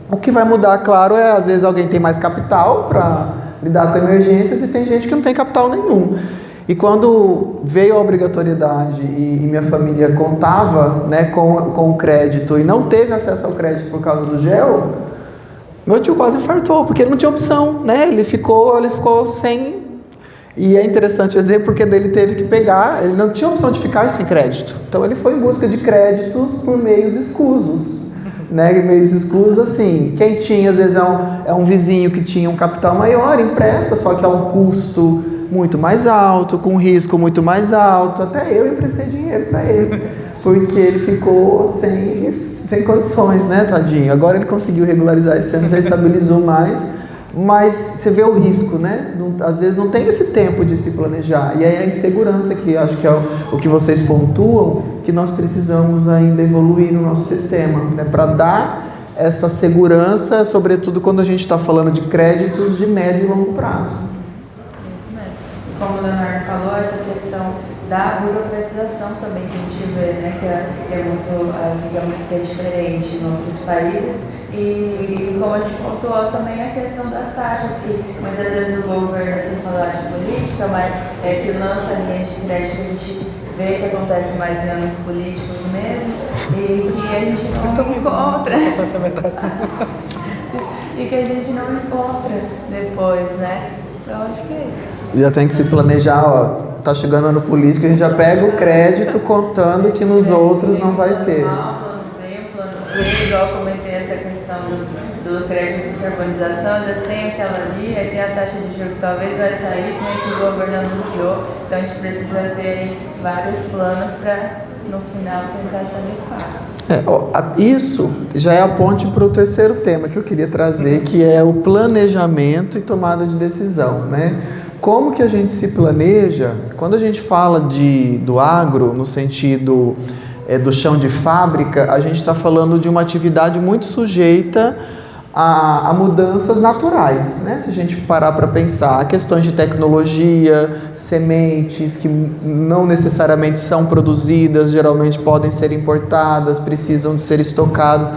O que vai mudar, claro, às vezes alguém tem mais capital para lidar com emergências e tem gente que não tem capital nenhum. E quando veio a obrigatoriedade e minha família contava, né, com o crédito e não teve acesso ao crédito por causa do gel, meu tio quase infartou, porque ele não tinha opção, né? Ele ficou sem. E é interessante o exemplo, porque ele teve que pegar, ele não tinha opção de ficar sem crédito. Então ele foi em busca de créditos por meios escusos. Né? Meios escusos, assim, quem tinha, às vezes, é um vizinho que tinha um capital maior, empresta, só que é um custo muito mais alto, com risco muito mais alto. Até eu emprestei dinheiro para ele, porque ele ficou sem condições, né, tadinho? Agora ele conseguiu regularizar esse ano, já estabilizou mais, mas você vê o risco, né? Às vezes não tem esse tempo de se planejar. E aí a insegurança, que acho que é o que vocês pontuam, que nós precisamos ainda evoluir no nosso sistema, né? Para dar essa segurança, sobretudo quando a gente está falando de créditos de médio e longo prazo. Isso mesmo. E como o Leonardo falou, essa questão da burocratização também que a gente vê, né, que é muito, assim, que é diferente em outros países, e como a gente pontuou também a questão das taxas, que muitas vezes o governo, sem falar de política, mas que lança linhas de crédito que a gente vê que acontece mais em âmbitos políticos mesmo, e que a gente não encontra. E que a gente não encontra depois, né? Então acho que é isso. Já tem que se planejar, ó. Tá chegando ano político, a gente já pega o crédito contando que nos outros não vai ter. Plano B, plano C, igual eu comentei essa questão do crédito de descarbonização, eles têm aquela ali, aí tem a taxa de juros que talvez vai sair, né, que o governo anunciou, então a gente precisa ter aí vários planos para, no final, tentar se adequar. Isso já é a ponte para o terceiro tema que eu queria trazer, que é o planejamento e tomada de decisão, né? Como que a gente se planeja? Quando a gente fala do agro, no sentido do chão de fábrica, a gente está falando de uma atividade muito sujeita a mudanças naturais, né? Se a gente parar para pensar, questões de tecnologia, sementes que não necessariamente são produzidas, geralmente podem ser importadas, precisam de ser estocadas.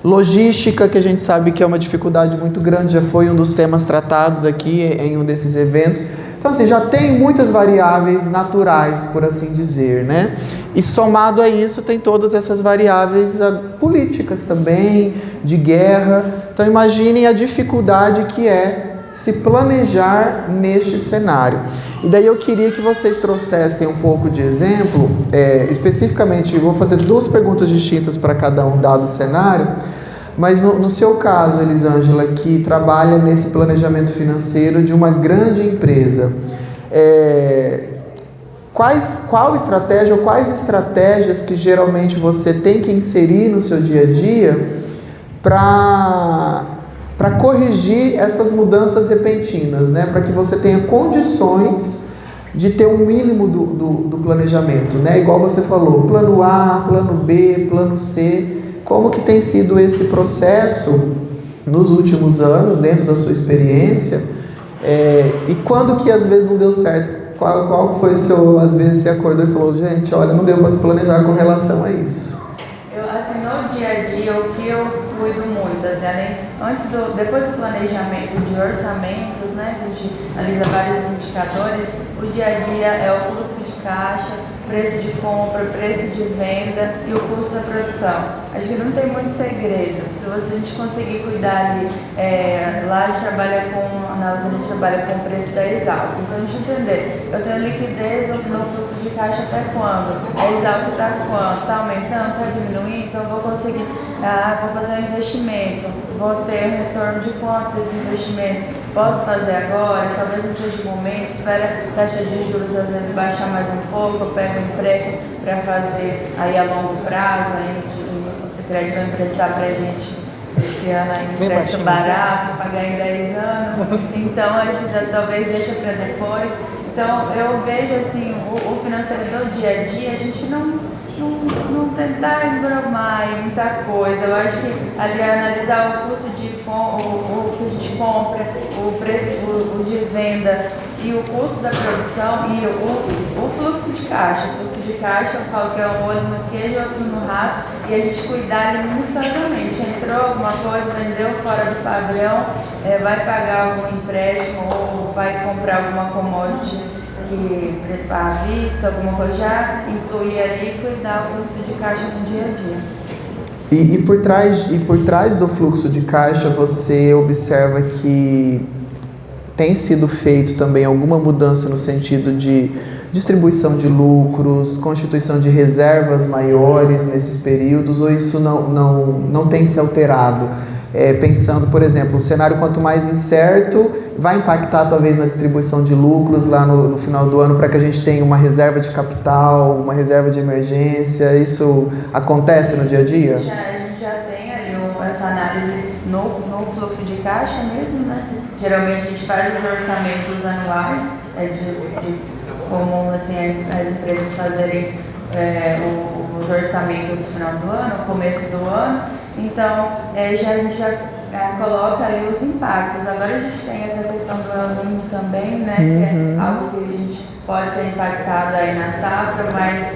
Logística, que a gente sabe que é uma dificuldade muito grande, já foi um dos temas tratados aqui em um desses eventos. Então, assim, já tem muitas variáveis naturais, por assim dizer, né? E somado a isso, tem todas essas variáveis políticas também, de guerra. Então, imaginem a dificuldade que é se planejar neste cenário. E daí eu queria que vocês trouxessem um pouco de exemplo, especificamente, eu vou fazer 2 perguntas distintas para cada um dado o cenário, mas no seu caso, Elisângela, que trabalha nesse planejamento financeiro de uma grande empresa, qual estratégia ou quais estratégias que geralmente você tem que inserir no seu dia a dia para corrigir essas mudanças repentinas, né? Para que você tenha condições de ter um mínimo do planejamento, né? Igual você falou, plano A, plano B, plano C. Como que tem sido esse processo nos últimos anos, dentro da sua experiência? E quando que às vezes não deu certo? Qual foi o seu, às vezes você acordou e falou, gente, olha, não deu para se planejar com relação a isso? assim, no dia a dia, o que eu cuido muito, assim, depois do planejamento de orçamentos, né, que a gente analisa vários indicadores, o dia a dia é o fluxo de caixa, preço de compra, preço de venda e o custo da produção. Acho que não tem muito segredo. Se a gente conseguir cuidar ali, lá a gente trabalha com o preço da Exalc. Então a gente entender, eu tenho liquidez no fluxo de caixa até quando? A Exalc está quanto? Está aumentando, está diminuindo? Então eu vou conseguir, vou fazer um investimento, vou ter um retorno de quanto desse investimento? Posso fazer agora? Talvez não seja o momento, espera a taxa de juros às vezes baixar mais um pouco, eu pego um empréstimo para fazer aí a longo prazo, aí o Sicredi vai emprestar para a gente esse ano aí um empréstimo barato, pagar em 10 anos, então a gente talvez deixa para depois. Então eu vejo assim, o financeiro do dia a dia, a gente não tentar embromar em muita coisa. Eu acho que ali analisar o custo o que a gente compra, o preço o de venda e o custo da produção e o fluxo de caixa. O fluxo de caixa, eu falo que é um olho no queijo, outro no rato, e a gente cuidar ali minuciosamente. Entrou alguma coisa, vendeu fora do padrão, vai pagar algum empréstimo ou vai comprar alguma commodity à vista, alguma coisa, já incluir ali e cuidar o fluxo de caixa no dia a dia. E por trás do fluxo de caixa, você observa que tem sido feito também alguma mudança no sentido de distribuição de lucros, constituição de reservas maiores nesses períodos, ou isso não tem se alterado? Pensando, por exemplo, o cenário quanto mais incerto, vai impactar talvez na distribuição de lucros lá no final do ano para que a gente tenha uma reserva de capital, uma reserva de emergência. Isso acontece no dia a dia? A gente já tem ali essa análise no fluxo de caixa mesmo, né? Geralmente a gente faz os orçamentos anuais, de como assim, as empresas fazerem os orçamentos no final do ano, no começo do ano. Então, a gente já coloca ali os impactos. Agora a gente tem essa questão do El Niño também, né? Que é algo que a gente pode ser impactado aí na safra, mas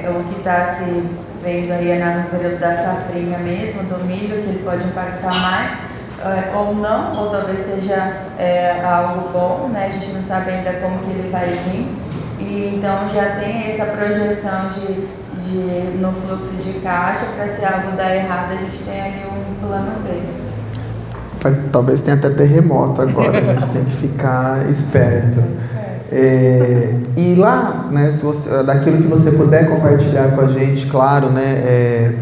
o que está se vendo aí no período da safrinha mesmo, do milho, que ele pode impactar mais, ou não, ou talvez seja algo bom, né? A gente não sabe ainda como que ele vai vir. E então já tem essa projeção no fluxo de caixa, para se algo dar errado, a gente tem ali um plano B. Talvez tenha até terremoto agora, a gente tem que ficar esperto. E lá, né, daquilo que você puder compartilhar com a gente, claro, né,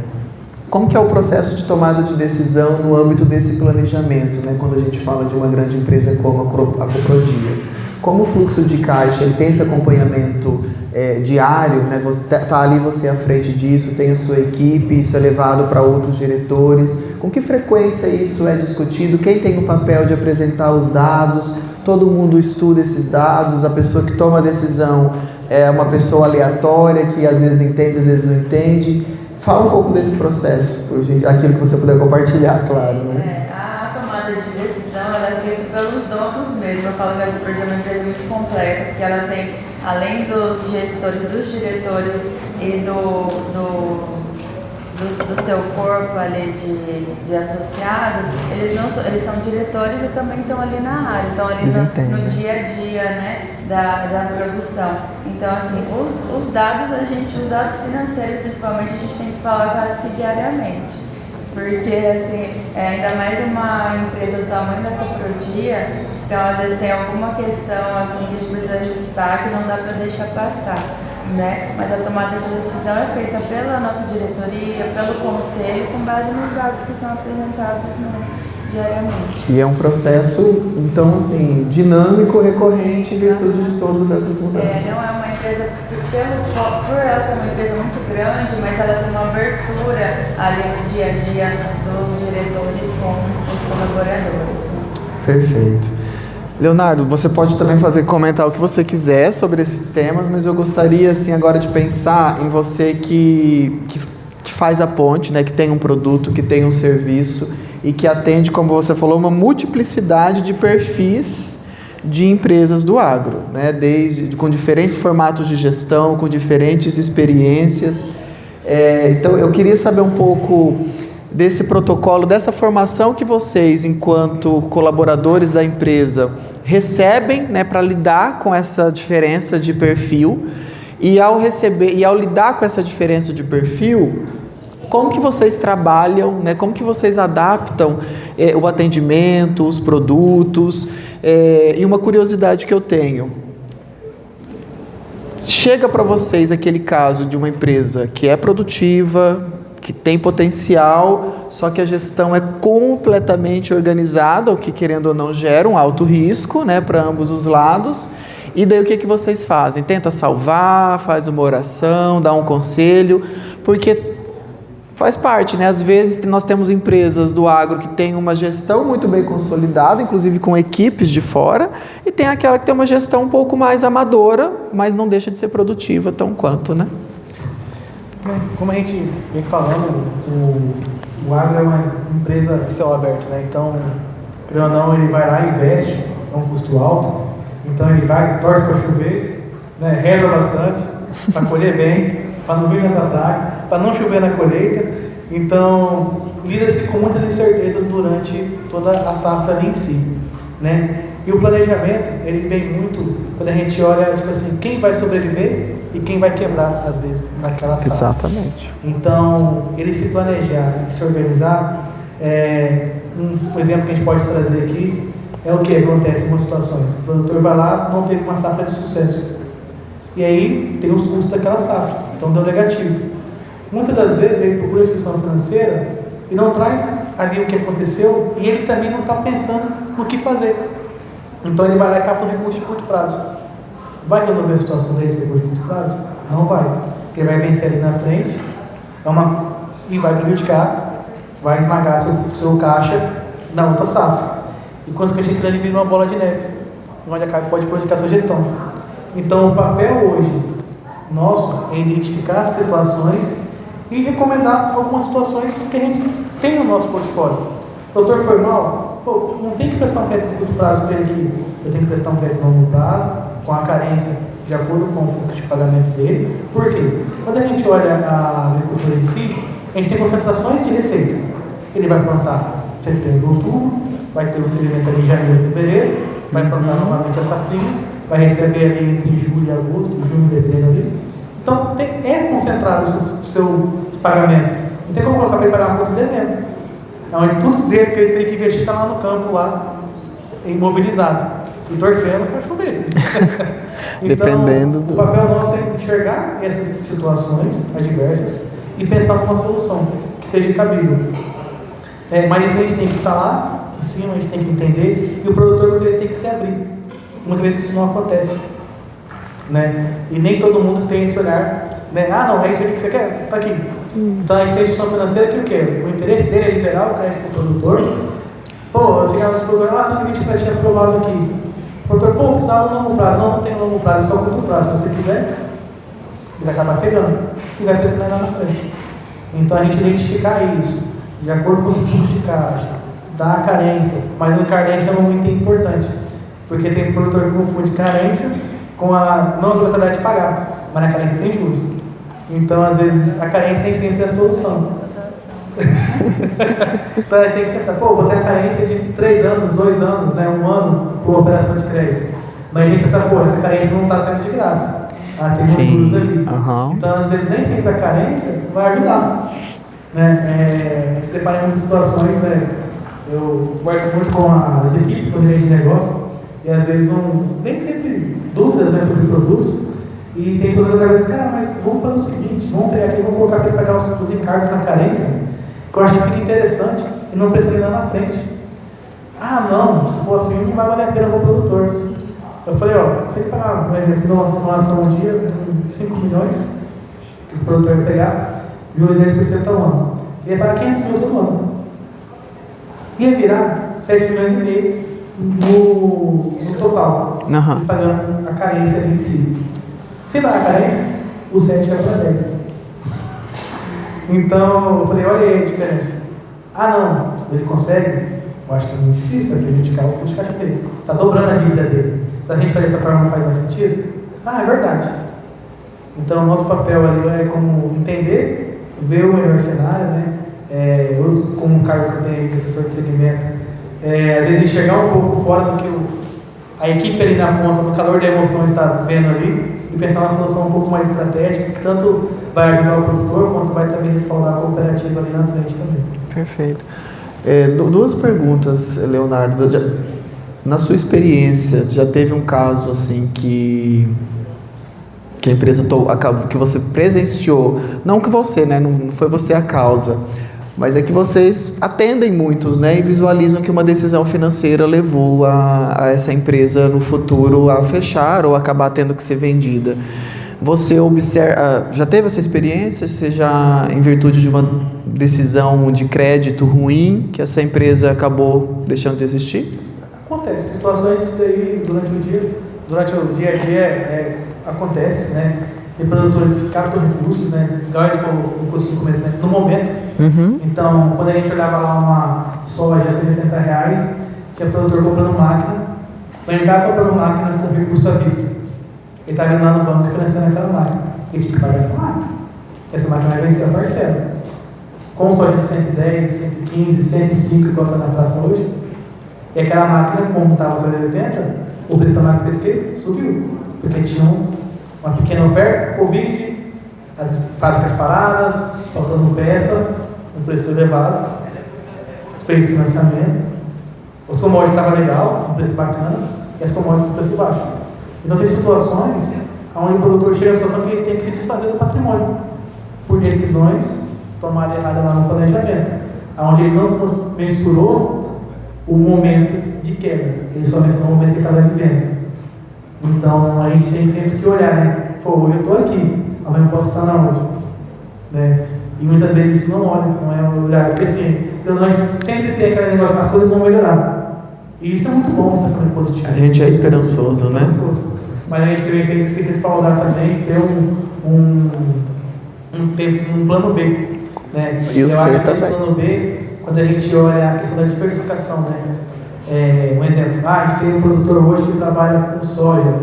como que é o processo de tomada de decisão no âmbito desse planejamento, né, quando a gente fala de uma grande empresa como a Coprodia? Como o fluxo de caixa ele tem esse acompanhamento diário, né? Você está ali, você à frente disso, tem a sua equipe, isso é levado para outros diretores. Com que frequência isso é discutido? Quem tem o papel de apresentar os dados? Todo mundo estuda esses dados? A pessoa que toma a decisão é uma pessoa aleatória que às vezes entende, às vezes não entende? Fala um pouco desse processo, aquilo que você puder compartilhar, claro, né? A tomada de decisão ela é feita pelos donos mesmo. Eu falo que a Coprodia é uma empresa muito completa, porque ela tem, além dos gestores, dos diretores e do seu corpo ali de associados, eles são diretores e também estão ali na área, estão ali no dia a dia, né, da produção. Então, assim, os dados financeiros, principalmente, a gente tem que falar quase que diariamente. Porque, assim, ainda mais uma empresa do tamanho da Coprodia, então, às vezes tem alguma questão, assim, que a gente precisa ajustar, que não dá para deixar passar, né? Mas a tomada de decisão é feita pela nossa diretoria, pelo conselho, com base nos dados que são apresentados diariamente. E é um processo, então, assim, dinâmico, recorrente, em virtude de todas essas mudanças. Não é uma empresa, por ela ser uma empresa muito grande, mas ela tem uma abertura ali no dia a dia dos diretores com os colaboradores. Né? Perfeito. Leonardo, você pode também comentar o que você quiser sobre esses temas, mas eu gostaria, assim, agora de pensar em você que faz a ponte, né, que tem um produto, que tem um serviço e que atende, como você falou, uma multiplicidade de perfis de empresas do agro, né, com diferentes formatos de gestão, com diferentes experiências. Então, eu queria saber um pouco desse protocolo, dessa formação que vocês, enquanto colaboradores da empresa, recebem, né, para lidar com essa diferença de perfil. E ao lidar com essa diferença de perfil, como que vocês trabalham, né? Como que vocês adaptam o atendimento, os produtos? E uma curiosidade que eu tenho: chega para vocês aquele caso de uma empresa que é produtiva, que tem potencial, só que a gestão é completamente organizada, o que, querendo ou não, gera um alto risco, né, para ambos os lados. E daí o que vocês fazem? Tenta salvar, faz uma oração, dá um conselho, porque faz parte, né? Às vezes nós temos empresas do agro que tem uma gestão muito bem consolidada, inclusive com equipes de fora, e tem aquela que tem uma gestão um pouco mais amadora, mas não deixa de ser produtiva tão quanto, né? Como a gente vem falando, o agro é uma empresa a céu aberto, né? Então, querendo ou não, ele vai lá e investe, é um custo alto, então ele vai, torce para chover, né? Reza bastante, para colher bem, para não vir nada praga, para não chover na colheita. Então, lida-se com muitas incertezas durante toda a safra ali em si, né? E o planejamento, ele vem muito quando a gente olha, tipo assim, quem vai sobreviver e quem vai quebrar, às vezes, naquela safra. Exatamente. Então, ele se planejar e se organizar, um exemplo que a gente pode trazer aqui é o que acontece em algumas situações. O produtor vai lá, não teve uma safra de sucesso. E aí, tem os custos daquela safra. Então, deu negativo. Muitas das vezes, ele procura a instituição financeira e não traz ali o que aconteceu, e ele também não está pensando no que fazer. Então, ele vai lá e capta um recurso de curto prazo. Vai resolver a situação desse recurso de curto prazo? Não vai. Porque ele vai vencer ali na frente e vai prejudicar, vai esmagar seu caixa na outra safra. E consequentemente, ele vira uma bola de neve, onde pode prejudicar a sua gestão. Então, o papel hoje nosso é identificar situações e recomendar algumas situações que a gente tem no nosso portfólio. O produtor foi mal, não tem que prestar um crédito de curto prazo para ele aqui. Eu tenho que prestar um crédito de longo prazo, com a carência de acordo com o fluxo de pagamento dele. Por quê? Quando a gente olha a agricultura em si, a gente tem concentrações de receita. Ele vai plantar setembro, outubro, vai ter um recebimento ali em janeiro, fevereiro, vai plantar novamente a safrinha, vai receber ali entre julho e agosto, junho, dezembro ali. Então, é concentrado os seus pagamentos. Não tem como colocar para ele pagar uma conta em dezembro. É onde tudo dele que ele tem que investir está lá no campo, lá, imobilizado. E torcendo para chover. Então, dependendo do... o papel nosso é enxergar essas situações adversas e pensar numa solução que seja cabível. Mas isso a gente tem que estar lá em cima, a gente tem que entender, e o produtor muitas vezes tem que se abrir. Muitas vezes isso não acontece, né? E nem todo mundo tem esse olhar, né? Ah, não, é isso aqui que você quer? Está aqui. Então a gente tem a instituição financeira que o quê? O interesse dele é liberar o crédito para o produtor. Pô, eu chegava no produtor, tem um limite de crédito aprovado aqui. O produtor, pô, precisava de longo prazo. Não tem longo prazo, só curto prazo. Se você quiser, ele vai acabar pegando e vai pressionar lá na frente. Então a gente identificar isso, de acordo com os fluxos de caixa, da carência, mas a carência é muito importante. Porque tem produtor que confunde carência com a não obrigatoriedade de pagar, mas na carência tem juros. Então, às vezes, a carência nem sempre é a solução. Então, tem que pensar, vou ter a carência de 3 anos, 2 anos, né, 1 ano por uma operação de crédito. Mas tem que pensar, essa carência não está saindo de graça. Tem juros ali. Então, às vezes, nem sempre a carência vai ajudar. Né? A gente se depara em muitas situações, né? Eu converso muito com as equipes do gerente de negócio, e às vezes nem sempre dúvidas, né, sobre produtos, e tem pessoas que dizem, cara, mas vamos fazer o seguinte, vamos pegar aqui, vamos colocar para ele pagar os encargos na carência, que eu acho que fica interessante, e não pressionar lá na frente. Ah, não, se for assim, não vai valer a pena para o produtor. Eu falei, você tem que pagar, por exemplo, uma simulação um dia de 5 milhões, que o produtor vai pegar, e hoje 10% ao ano. Ele ia pagar 500 mil todo ano. Ia virar 7 milhões e meio no total, pagando a carência ali em si. Se pagar a carência, o 7 vai para 10. Então, eu falei, olha aí a diferença. Ah, não, ele consegue? Eu acho que é muito difícil, porque a gente fica o fluxo de caixa dele. Está dobrando a dívida dele. Se a gente fazer dessa forma, não faz mais sentido? Ah, é verdade. Então, o nosso papel ali é como entender ver o melhor cenário, né? Eu, como cargo que eu tenho de assessor de segmento, às vezes enxergar um pouco fora do que a equipe ali na ponta, no calor da emoção, está vendo ali, e pensar uma solução um pouco mais estratégica, que tanto vai ajudar o produtor, quanto vai também respaldar a cooperativa ali na frente também. Perfeito. Duas perguntas, Leonardo. Na sua experiência, já teve um caso assim que a empresa que você presenciou, não que você, né, não foi você a causa, mas é que vocês atendem muitos, né, e visualizam que uma decisão financeira levou a essa empresa no futuro a fechar ou acabar tendo que ser vendida. Você observa, já teve essa experiência, seja em virtude de uma decisão de crédito ruim, que essa empresa acabou deixando de existir? Acontece, situações daí durante o dia a dia acontece, né? Tem produtores que captam recursos, né? Igual a gente falou no curso do começo, né? No momento. Uhum. Então, quando a gente olhava lá uma soja a R$180, tinha produtor comprando máquina, mas ele estava comprando máquina com recurso à vista. Ele estava indo lá no banco financiando aquela máquina. Ele tinha que pagar essa máquina. Essa máquina vai vencer a parcela. Com soja de 110, 115, 105, igual está na praça hoje, e aquela máquina, como estava a soja de 80, o preço da máquina pesqueira subiu. Porque tinha uma pequena oferta, Covid, as fábricas paradas, faltando peça, um preço elevado, feito financiamento, os commodities estavam legal, um preço bacana, e as commodities com preço baixo. Então tem situações onde o produtor chega à situação que ele tem que se desfazer do patrimônio, por decisões tomadas erradas lá no planejamento, onde ele não mensurou o momento de quebra, ele só mensurou o momento que ele estava vivendo. Então a gente tem sempre que olhar, né? Pô, hoje eu estou aqui, amanhã eu posso estar na outra, né? E muitas vezes isso não olha, não é olhar, porque assim, nós sempre tem aquele negócio, as coisas vão melhorar. E isso é muito bom, esse pensamento positivo. A gente é esperançoso, né? Mas a gente também tem que se respaldar também, ter um plano B, né? Eu acho que esse plano B, quando a gente olha a questão da diversificação, né? Um exemplo, a gente tem um produtor hoje que trabalha com soja.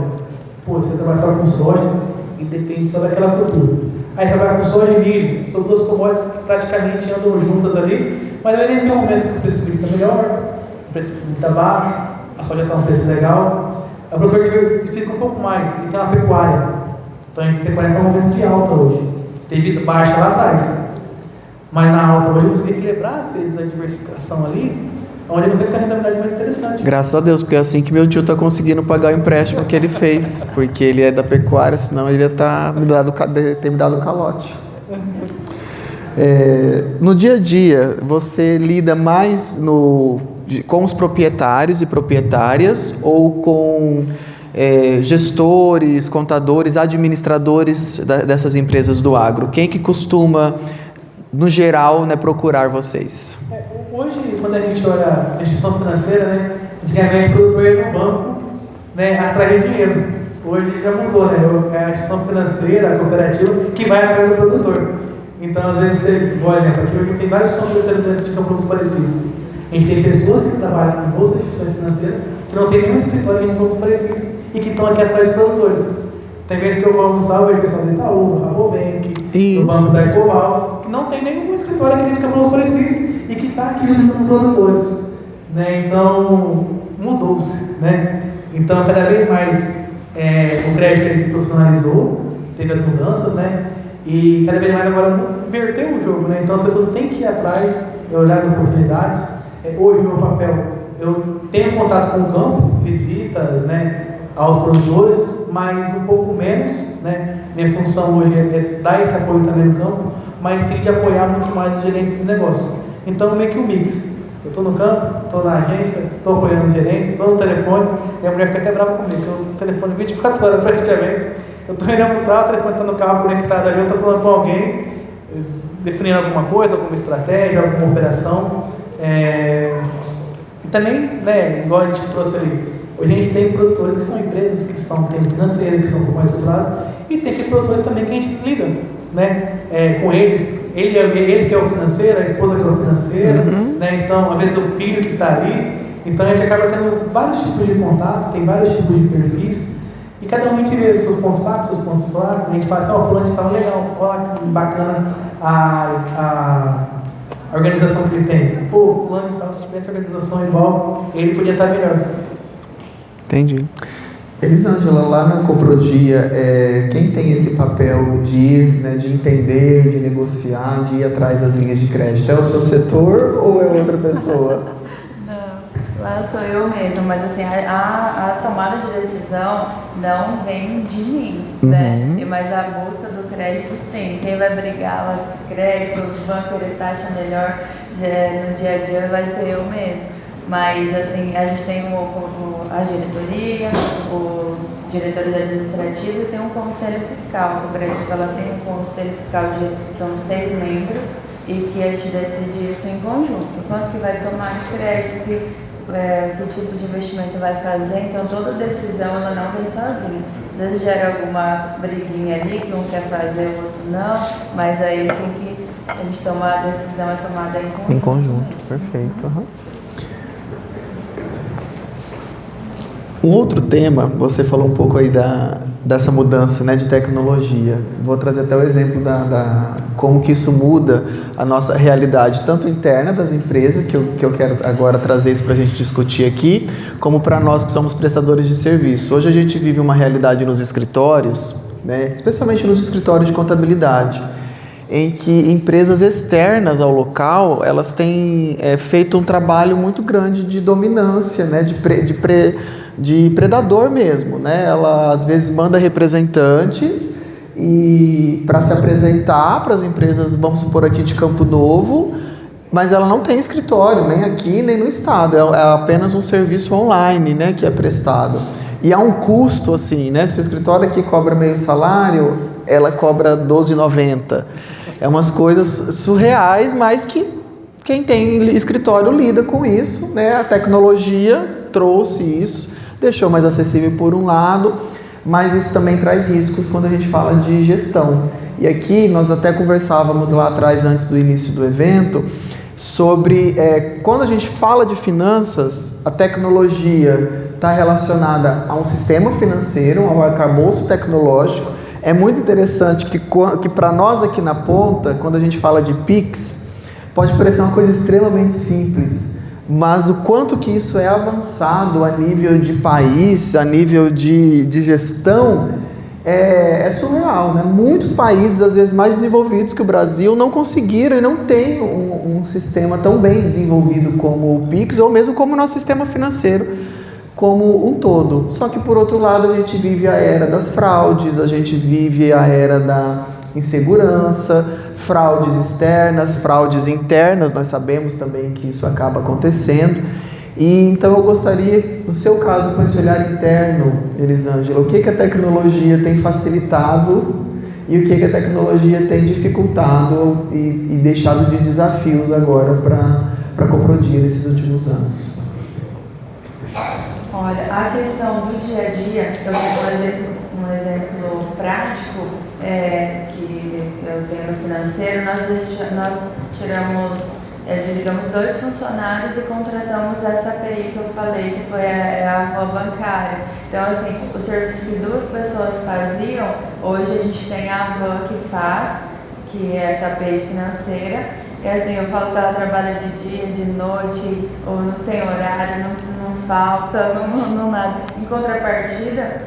Pô, você trabalha só com soja e depende só daquela cultura. Aí trabalha com soja e milho, são duas commodities que praticamente andam juntas ali, mas aí tem um momento que o preço do milho está melhor, o preço do milho está baixo, a soja está um preço legal. O professor diversifica um pouco mais, e tem uma pecuária. Então a gente pecuária está um momento de alta hoje. Teve baixa lá atrás. Mas na alta hoje você tem que equilibrar, às vezes, a diversificação ali, onde você tem a rentabilidade mais interessante. Graças a Deus, porque é assim que meu tio está conseguindo pagar o empréstimo que ele fez, porque ele é da pecuária, senão ele ia ter me dado um calote. No dia a dia, você lida mais com os proprietários e proprietárias ou com gestores, contadores, administradores dessas empresas do agro? Quem que costuma, no geral, né, procurar vocês? Hoje, quando a gente olha a instituição financeira, né, antigamente o produtor ia no banco, né, atrair dinheiro. Hoje já mudou, né? É a instituição financeira, a cooperativa, que vai atrás do produtor. Então, às vezes, por exemplo, aqui hoje tem várias instituições financeiras de Campo dos Parecidos. A gente tem pessoas que trabalham em outras instituições financeiras que não tem nenhum escritório em Campo dos Parecidos e que estão aqui atrás de produtores. Tem vezes que eu vou almoçar, eu vejo o pessoal do Itaú, do Rabobank, do Banco da Ecoval, que não tem nenhum escritório aqui dentro de Campo dos Parecidos e que está aqui visitando produtores, né? Então mudou-se, né? Então cada vez mais o crédito ele se profissionalizou, teve as mudanças, né? E cada vez mais agora inverteu o jogo, né? Então as pessoas têm que ir atrás, olhar as oportunidades. Hoje o meu papel, eu tenho contato com o campo, visitas, né, aos produtores, mas um pouco menos, né? Minha função hoje é dar esse apoio também no campo, mas sim de apoiar muito mais os gerentes de negócio. Então, meio que um mix. Eu estou no campo, estou na agência, estou apoiando os gerentes, estou no telefone, e a mulher fica até brava comigo, porque eu estou no telefone 24 horas praticamente. Eu estou indo almoçar, o telefone está no carro conectado ali, eu estou falando com alguém, definindo alguma coisa, alguma estratégia, alguma operação. E também, né, igual a gente trouxe ali, hoje a gente tem produtores que são empresas que têm financeiro, que são um pouco mais estruturados, e tem aqueles produtores também que a gente lida, né, com eles. Ele que é o financeiro, a esposa que é o financeiro, né? Então, às vezes, o filho que está ali. Então, a gente acaba tendo vários tipos de contato, tem vários tipos de perfis. E cada um tira seus pontos fracos, seus pontos fracos, a gente fala assim, ó, fulano de tal legal, olha que bacana a organização que ele tem. Pô, fulano de tal, se tivesse organização igual, ele podia estar melhor. Entendi. Elisângela, lá na Coprodia, quem tem esse papel de ir, né, de entender, de negociar, de ir atrás das linhas de crédito? É o seu setor ou é outra pessoa? Não, lá sou eu mesma, mas assim, a tomada de decisão não vem de mim, né? Mas a busca do crédito, sim. Quem vai brigar lá com esse crédito, os bancos querer taxa melhor no dia a dia vai ser eu mesma. Mas, assim, a gente tem a diretoria, os diretores administrativos e tem um conselho fiscal. A Cooperativa ela tem um conselho fiscal são 6 membros e que a gente decide isso em conjunto. Quanto que vai tomar de crédito, que tipo de investimento vai fazer. Então, toda decisão ela não vem sozinha. Às vezes gera alguma briguinha ali, que um quer fazer, o outro não, mas aí tem que a gente tomar a decisão é tomada em conjunto. Em conjunto, perfeito. Uhum. Um outro tema, você falou um pouco aí dessa mudança, né, de tecnologia. Vou trazer até o exemplo como que isso muda a nossa realidade, tanto interna das empresas, que eu quero agora trazer isso para a gente discutir aqui, como para nós que somos prestadores de serviço. Hoje a gente vive uma realidade nos escritórios, né, especialmente nos escritórios de contabilidade, em que empresas externas ao local, elas têm feito um trabalho muito grande de dominância, né, de predador mesmo, né? Ela às vezes manda representantes para se apresentar para as empresas, vamos supor aqui de Campo Novo, mas ela não tem escritório, nem aqui, nem no estado, é apenas um serviço online, né, que é prestado. E há um custo, assim, né? Se o escritório aqui cobra meio salário, ela cobra R$12,90. É umas coisas surreais, mas que quem tem escritório lida com isso, né? A tecnologia trouxe isso, deixou mais acessível por um lado, mas isso também traz riscos quando a gente fala de gestão. E aqui nós até conversávamos lá atrás, antes do início do evento, sobre quando a gente fala de finanças, a tecnologia está relacionada a um sistema financeiro, ao arcabouço tecnológico. É muito interessante que para nós aqui na ponta, quando a gente fala de Pix, pode parecer uma coisa extremamente simples, mas o quanto que isso é avançado a nível de país, a nível de gestão, é surreal, né? Muitos países, às vezes mais desenvolvidos que o Brasil, não conseguiram e não têm um sistema tão bem desenvolvido como o Pix, ou mesmo como o nosso sistema financeiro como um todo. Só que, por outro lado, a gente vive a era das fraudes, a gente vive a era da insegurança, fraudes externas, fraudes internas, nós sabemos também que isso acaba acontecendo. E então eu gostaria, no seu caso, com esse olhar interno, Elisângela, o que a tecnologia tem facilitado e o que a tecnologia tem dificultado e deixado de desafios agora para a Coprodia nesses últimos anos? Olha, a questão do dia a dia, eu vou um exemplo prático que eu tenho no financeiro. Nós desligamos 2 funcionários e contratamos essa API que eu falei, que foi a avó bancária. Então, assim, o serviço que 2 pessoas faziam, hoje a gente tem a avó que faz, que é essa API financeira. E assim, eu falo que ela trabalha de dia, de noite, ou não tem horário, não falta, não nada. Em contrapartida,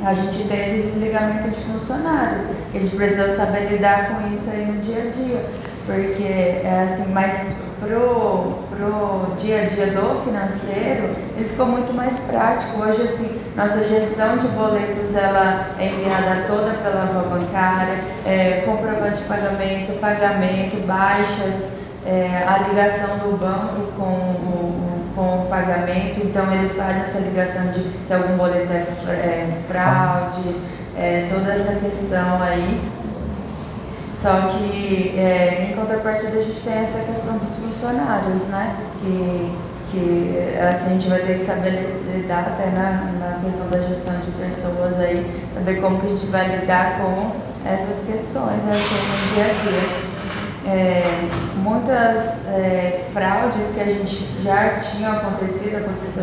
a gente tem esse desligamento de funcionários, que a gente precisa saber lidar com isso aí no dia a dia. Porque assim, mas pro dia a dia do financeiro, ele ficou muito mais prático. Hoje, assim, nossa gestão de boletos, ela é enviada toda pela avó bancária, comprovante de pagamento, baixas, a ligação do banco com o pagamento. Então, eles fazem essa ligação de se algum boleto é fraude, toda essa questão aí. Só que, em contrapartida, a gente tem essa questão dos funcionários, né? Que assim, a gente vai ter que saber lidar até na questão da gestão de pessoas aí, saber como que a gente vai lidar com essas questões, né, no dia a dia. muitas fraudes que a gente já tinha aconteceu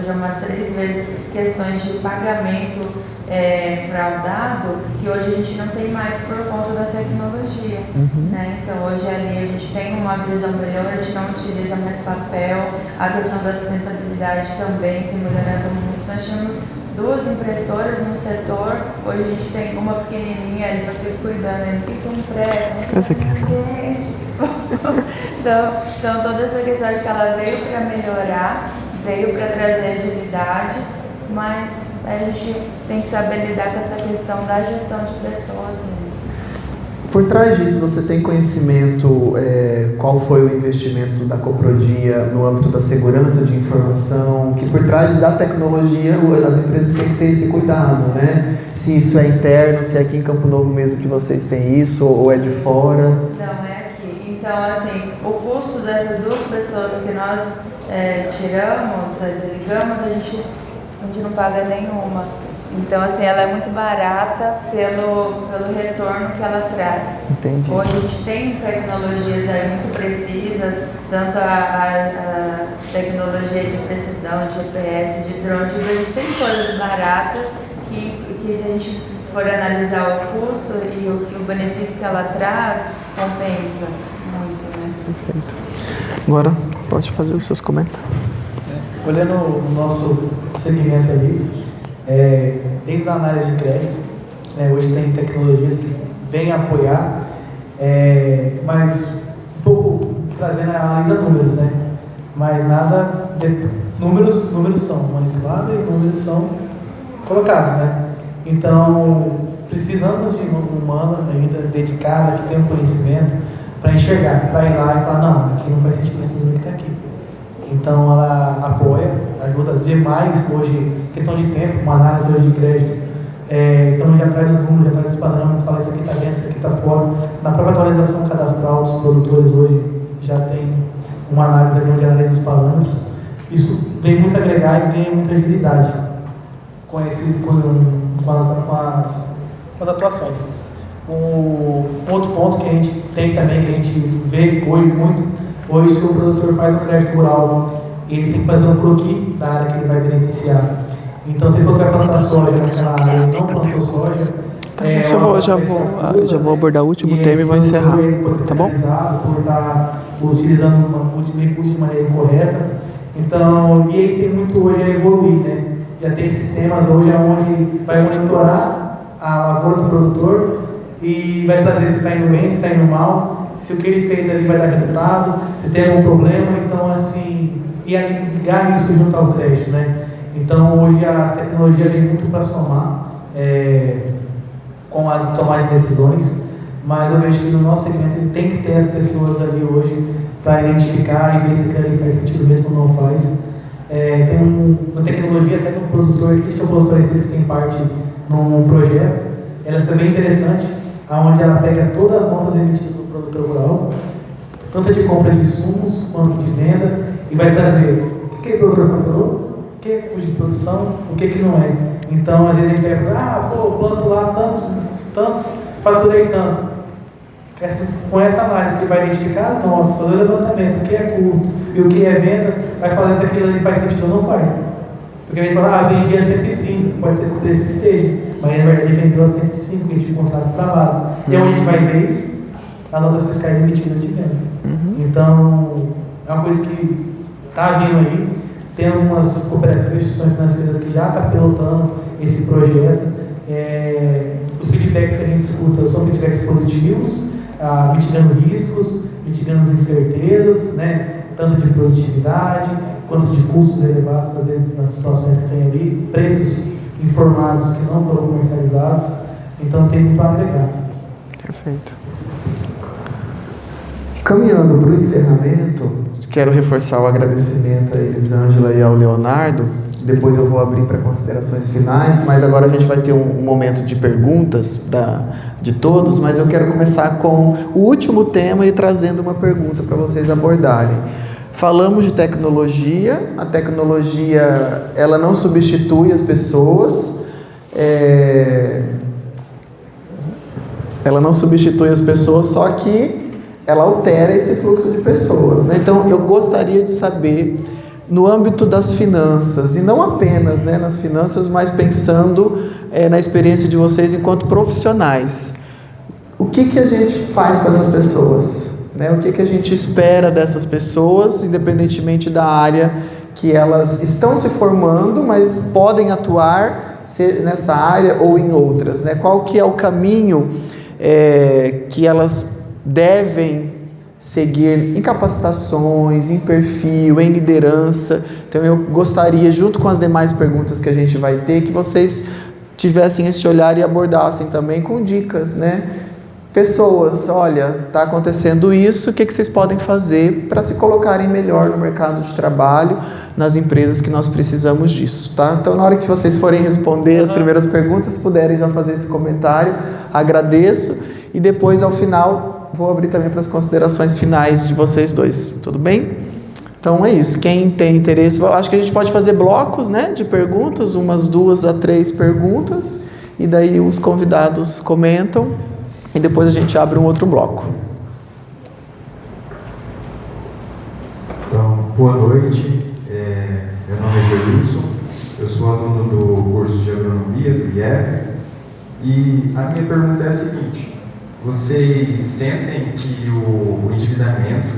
já umas 3 vezes, questões de pagamento fraudado, que hoje a gente não tem mais por conta da tecnologia. Né? Então hoje ali a gente tem uma visão melhor, a gente não utiliza mais papel, a questão da sustentabilidade também tem melhorado muito. Nós tínhamos 2 impressoras no setor, hoje a gente tem uma pequenininha ali, eu fico cuidando, o que impressa? Essa aqui. Então toda essa questão, acho que ela veio para melhorar, veio para trazer agilidade, mas a gente tem que saber lidar com essa questão da gestão de pessoas mesmo. Por trás disso, você tem conhecimento qual foi o investimento da Coprodia no âmbito da segurança de informação, que por trás da tecnologia as empresas têm que ter esse cuidado, né? Se isso é interno, se é aqui em Campo Novo mesmo que vocês têm isso, ou é de fora? Não, é aqui. Então, assim, o custo dessas 2 pessoas que nós tiramos, desligamos, a gente não paga nenhuma. Então, assim, ela é muito barata pelo retorno que ela traz. Entendi. Hoje a gente tem tecnologias aí muito precisas, tanto a tecnologia de precisão, de GPS, de drone, a gente tem coisas baratas que se a gente for analisar o custo e o benefício que ela traz, compensa muito, né? Perfeito. Agora, pode fazer os seus comentários. Olhando o nosso segmento ali, desde a análise de crédito, hoje tem tecnologias que vêm apoiar, mas um pouco trazendo a análise a números, né? Mas nada de números são manipuláveis, números são colocados, né? Então precisamos de um humano ainda dedicado, que tenha um conhecimento para enxergar, para ir lá e falar, não, aqui não faz sentido esse número que está aqui. Então ela apoia, ajuda demais hoje, questão de tempo, uma análise hoje de crédito. Então já traz os números, já traz os parâmetros, fala isso aqui está dentro, isso aqui está fora. Na própria atualização cadastral dos produtores hoje já tem uma análise ali onde analisa os parâmetros. Isso vem muito agregar e ganha muita agilidade com as atuações. Um outro ponto que a gente tem também, que a gente vê hoje muito, hoje se o produtor faz um crédito rural, ele tem que fazer um croquis da área que ele vai beneficiar. Então, se for para plantar soja naquela área, ele não plantou soja. Já vou abordar o último tema e vou encerrar. Tá bom? Por estar utilizando o recurso de maneira incorreta. Então, e aí tem muito hoje a evoluir, né? Já tem sistemas hoje onde vai monitorar a lavoura do produtor e vai trazer se está indo bem, se está indo mal, se o que ele fez ali vai dar resultado, se tem algum problema. Então, assim, e ligar isso junto ao crédito, né? Então, hoje a tecnologia vem muito para somar com as tomadas de decisões, mas eu vejo que no nosso segmento ele tem que ter as pessoas ali hoje para identificar e ver se aquilo faz sentido mesmo ou não faz. Tem uma tecnologia até no produtor aqui, deixa eu produtor que tem parte num projeto, ela é bem interessante, onde ela pega todas as notas emitidas do produtor rural, tanto de compra de insumos quanto de venda, e vai trazer o que o produtor faturou, o que é custo de produção, o que não é. Então, às vezes a gente vai falar, planto lá tantos, faturei tanto. Com essa análise que vai identificar as notas, fazer o levantamento, o que é custo e o que é venda, vai falar se aquilo ali faz sentido ou não faz. Porque a gente fala, vendi a 130, pode ser que o preço esteja, mas na verdade ele vendeu a 105, que a gente tinha contrato de trabalho. E onde a gente vai ver isso? As notas fiscais emitidas de venda. Então, é uma coisa que está vindo aí. Tem algumas cooperativas e instituições financeiras que já estão pilotando esse projeto. Os feedbacks que a gente escuta são feedbacks positivos, mitigando riscos, mitigando as incertezas, né? Tanto de produtividade, quanto de custos elevados, às vezes nas situações que tem ali, preços informados que não foram comercializados. Então tem muito a agregar. Perfeito. Caminhando para o encerramento, quero reforçar o agradecimento a Elisângela e ao Leonardo. Depois eu vou abrir para considerações finais, mas agora a gente vai ter um momento de perguntas de todos, mas eu quero começar com o último tema e trazendo uma pergunta para vocês abordarem. Falamos de tecnologia, a tecnologia ela não substitui as pessoas, ela não substitui as pessoas, só que ela altera esse fluxo de pessoas, né? Então, eu gostaria de saber, no âmbito das finanças, e não apenas, né, nas finanças, mas pensando na experiência de vocês enquanto profissionais, o que a gente faz com essas pessoas? Né? O que a gente espera dessas pessoas, independentemente da área que elas estão se formando, mas podem atuar nessa área ou em outras, né? Qual que é o caminho que elas devem seguir em capacitações, em perfil, em liderança? Então eu gostaria, junto com as demais perguntas que a gente vai ter, que vocês tivessem esse olhar e abordassem também com dicas, né? Pessoas, olha, está acontecendo isso, o que vocês podem fazer para se colocarem melhor no mercado de trabalho, nas empresas que nós precisamos disso, tá? Então, na hora que vocês forem responder as primeiras perguntas, puderem já fazer esse comentário, agradeço, e depois, ao final, vou abrir também para as considerações finais de vocês dois, tudo bem? Então, é isso. Quem tem interesse, acho que a gente pode fazer blocos, né, de perguntas, umas 2 a 3 perguntas, e daí os convidados comentam, e depois a gente abre um outro bloco. Então, boa noite. Meu nome é Joilson, eu sou aluno do curso de agronomia do IEF, e a minha pergunta é a seguinte: vocês sentem que o endividamento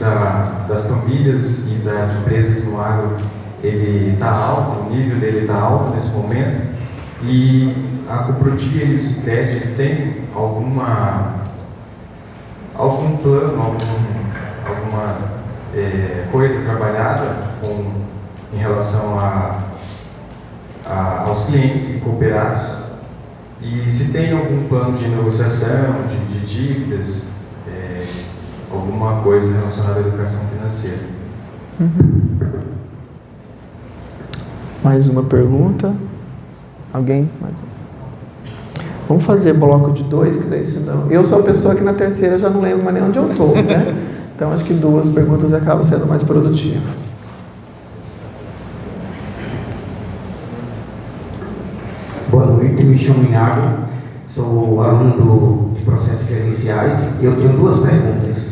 das famílias e das empresas no agro ele está alto, o nível dele está alto nesse momento? E a Coprodia e o Sicredi, eles têm algum plano, alguma coisa trabalhada em relação aos clientes e cooperados? E se tem algum plano de negociação, de dívidas, alguma coisa relacionada à educação financeira? Mais uma pergunta? Alguém? Mais uma? Vamos fazer bloco de 2, que daí senão... Eu sou a pessoa que na terceira já não lembro mais nem onde eu estou, né? Então acho que 2 perguntas acabam sendo mais produtivas. Boa noite, me chamo Iago, sou aluno de processos gerenciais. Eu tenho 2 perguntas,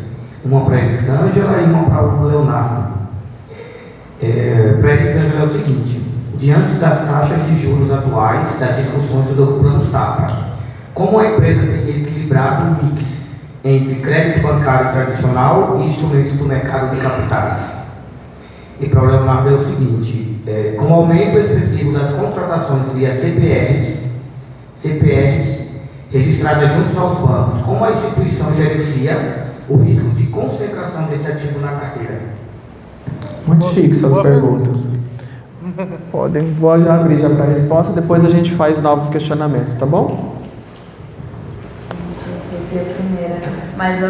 uma para a Elisângela e uma para o Leonardo. Para a Elisângela é o seguinte: diante das taxas de juros atuais, das discussões do novo Plano Safra, como a empresa tem equilibrado o mix entre crédito bancário tradicional e instrumentos do mercado de capitais? E para o Leonardo é o seguinte: com o aumento expressivo das contratações via CPRs registradas junto aos bancos, como a instituição gerencia o risco de concentração desse ativo na carteira? Muito chique suas perguntas. Podem, vou já abrir já para a resposta, depois a gente faz novos questionamentos, tá bom? Esqueci a primeira, mas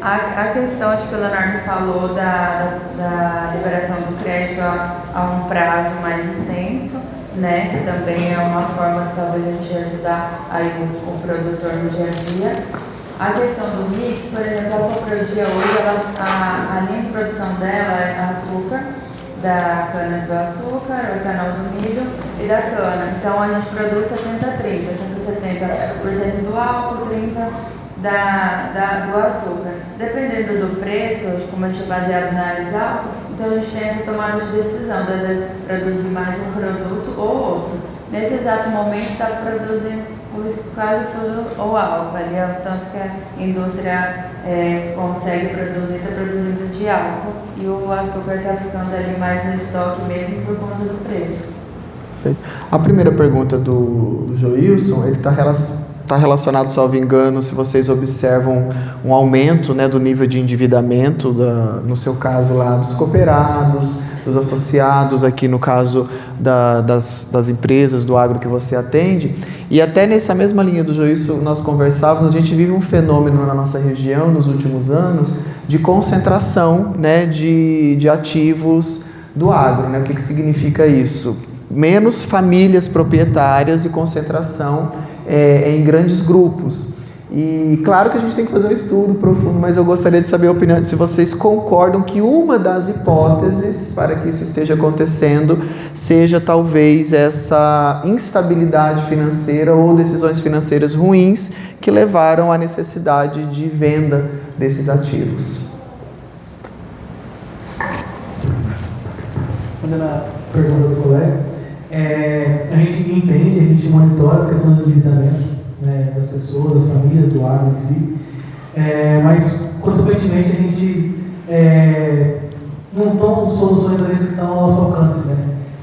a questão, acho que o Leonardo falou da liberação do crédito a um prazo mais extenso, né, que também é uma forma, talvez, a gente ajudar aí o produtor no dia a dia. A questão do mix, por exemplo, a Coprodia hoje, a linha de produção dela é açúcar, da cana-do-açúcar, o etanol do milho e da cana. Então a gente produz 70-30, 70% do álcool, 30% do açúcar. Dependendo do preço, como a gente é baseado na alto, então a gente tem essa tomada de decisão, de às vezes produzir mais um produto ou outro. Nesse exato momento está produzindo quase tudo o álcool, ali é o tanto que a indústria consegue produzir, está produzindo de álcool, e o açúcar está ficando ali mais no estoque mesmo por conta do preço. A primeira pergunta do Joilson, ele está relacionado, salvo engano, se vocês observam um aumento, né, do nível de endividamento, no seu caso lá, dos cooperados, dos associados, aqui no caso das empresas do agro que você atende. E até nessa mesma linha do Joilson nós conversávamos, a gente vive um fenômeno na nossa região nos últimos anos de concentração, né, de ativos do agro, né? O que significa isso? Menos famílias proprietárias e concentração em grandes grupos. E claro que a gente tem que fazer um estudo profundo, mas eu gostaria de saber a opinião, se vocês concordam que uma das hipóteses para que isso esteja acontecendo seja talvez essa instabilidade financeira ou decisões financeiras ruins que levaram à necessidade de venda desses ativos. Respondendo a pergunta do colega, a gente entende, a gente monitora as questões do endividamento, né, das pessoas, das famílias, do agro em si, mas, consequentemente, a gente não toma soluções, às vezes, que estão ao nosso alcance. Né?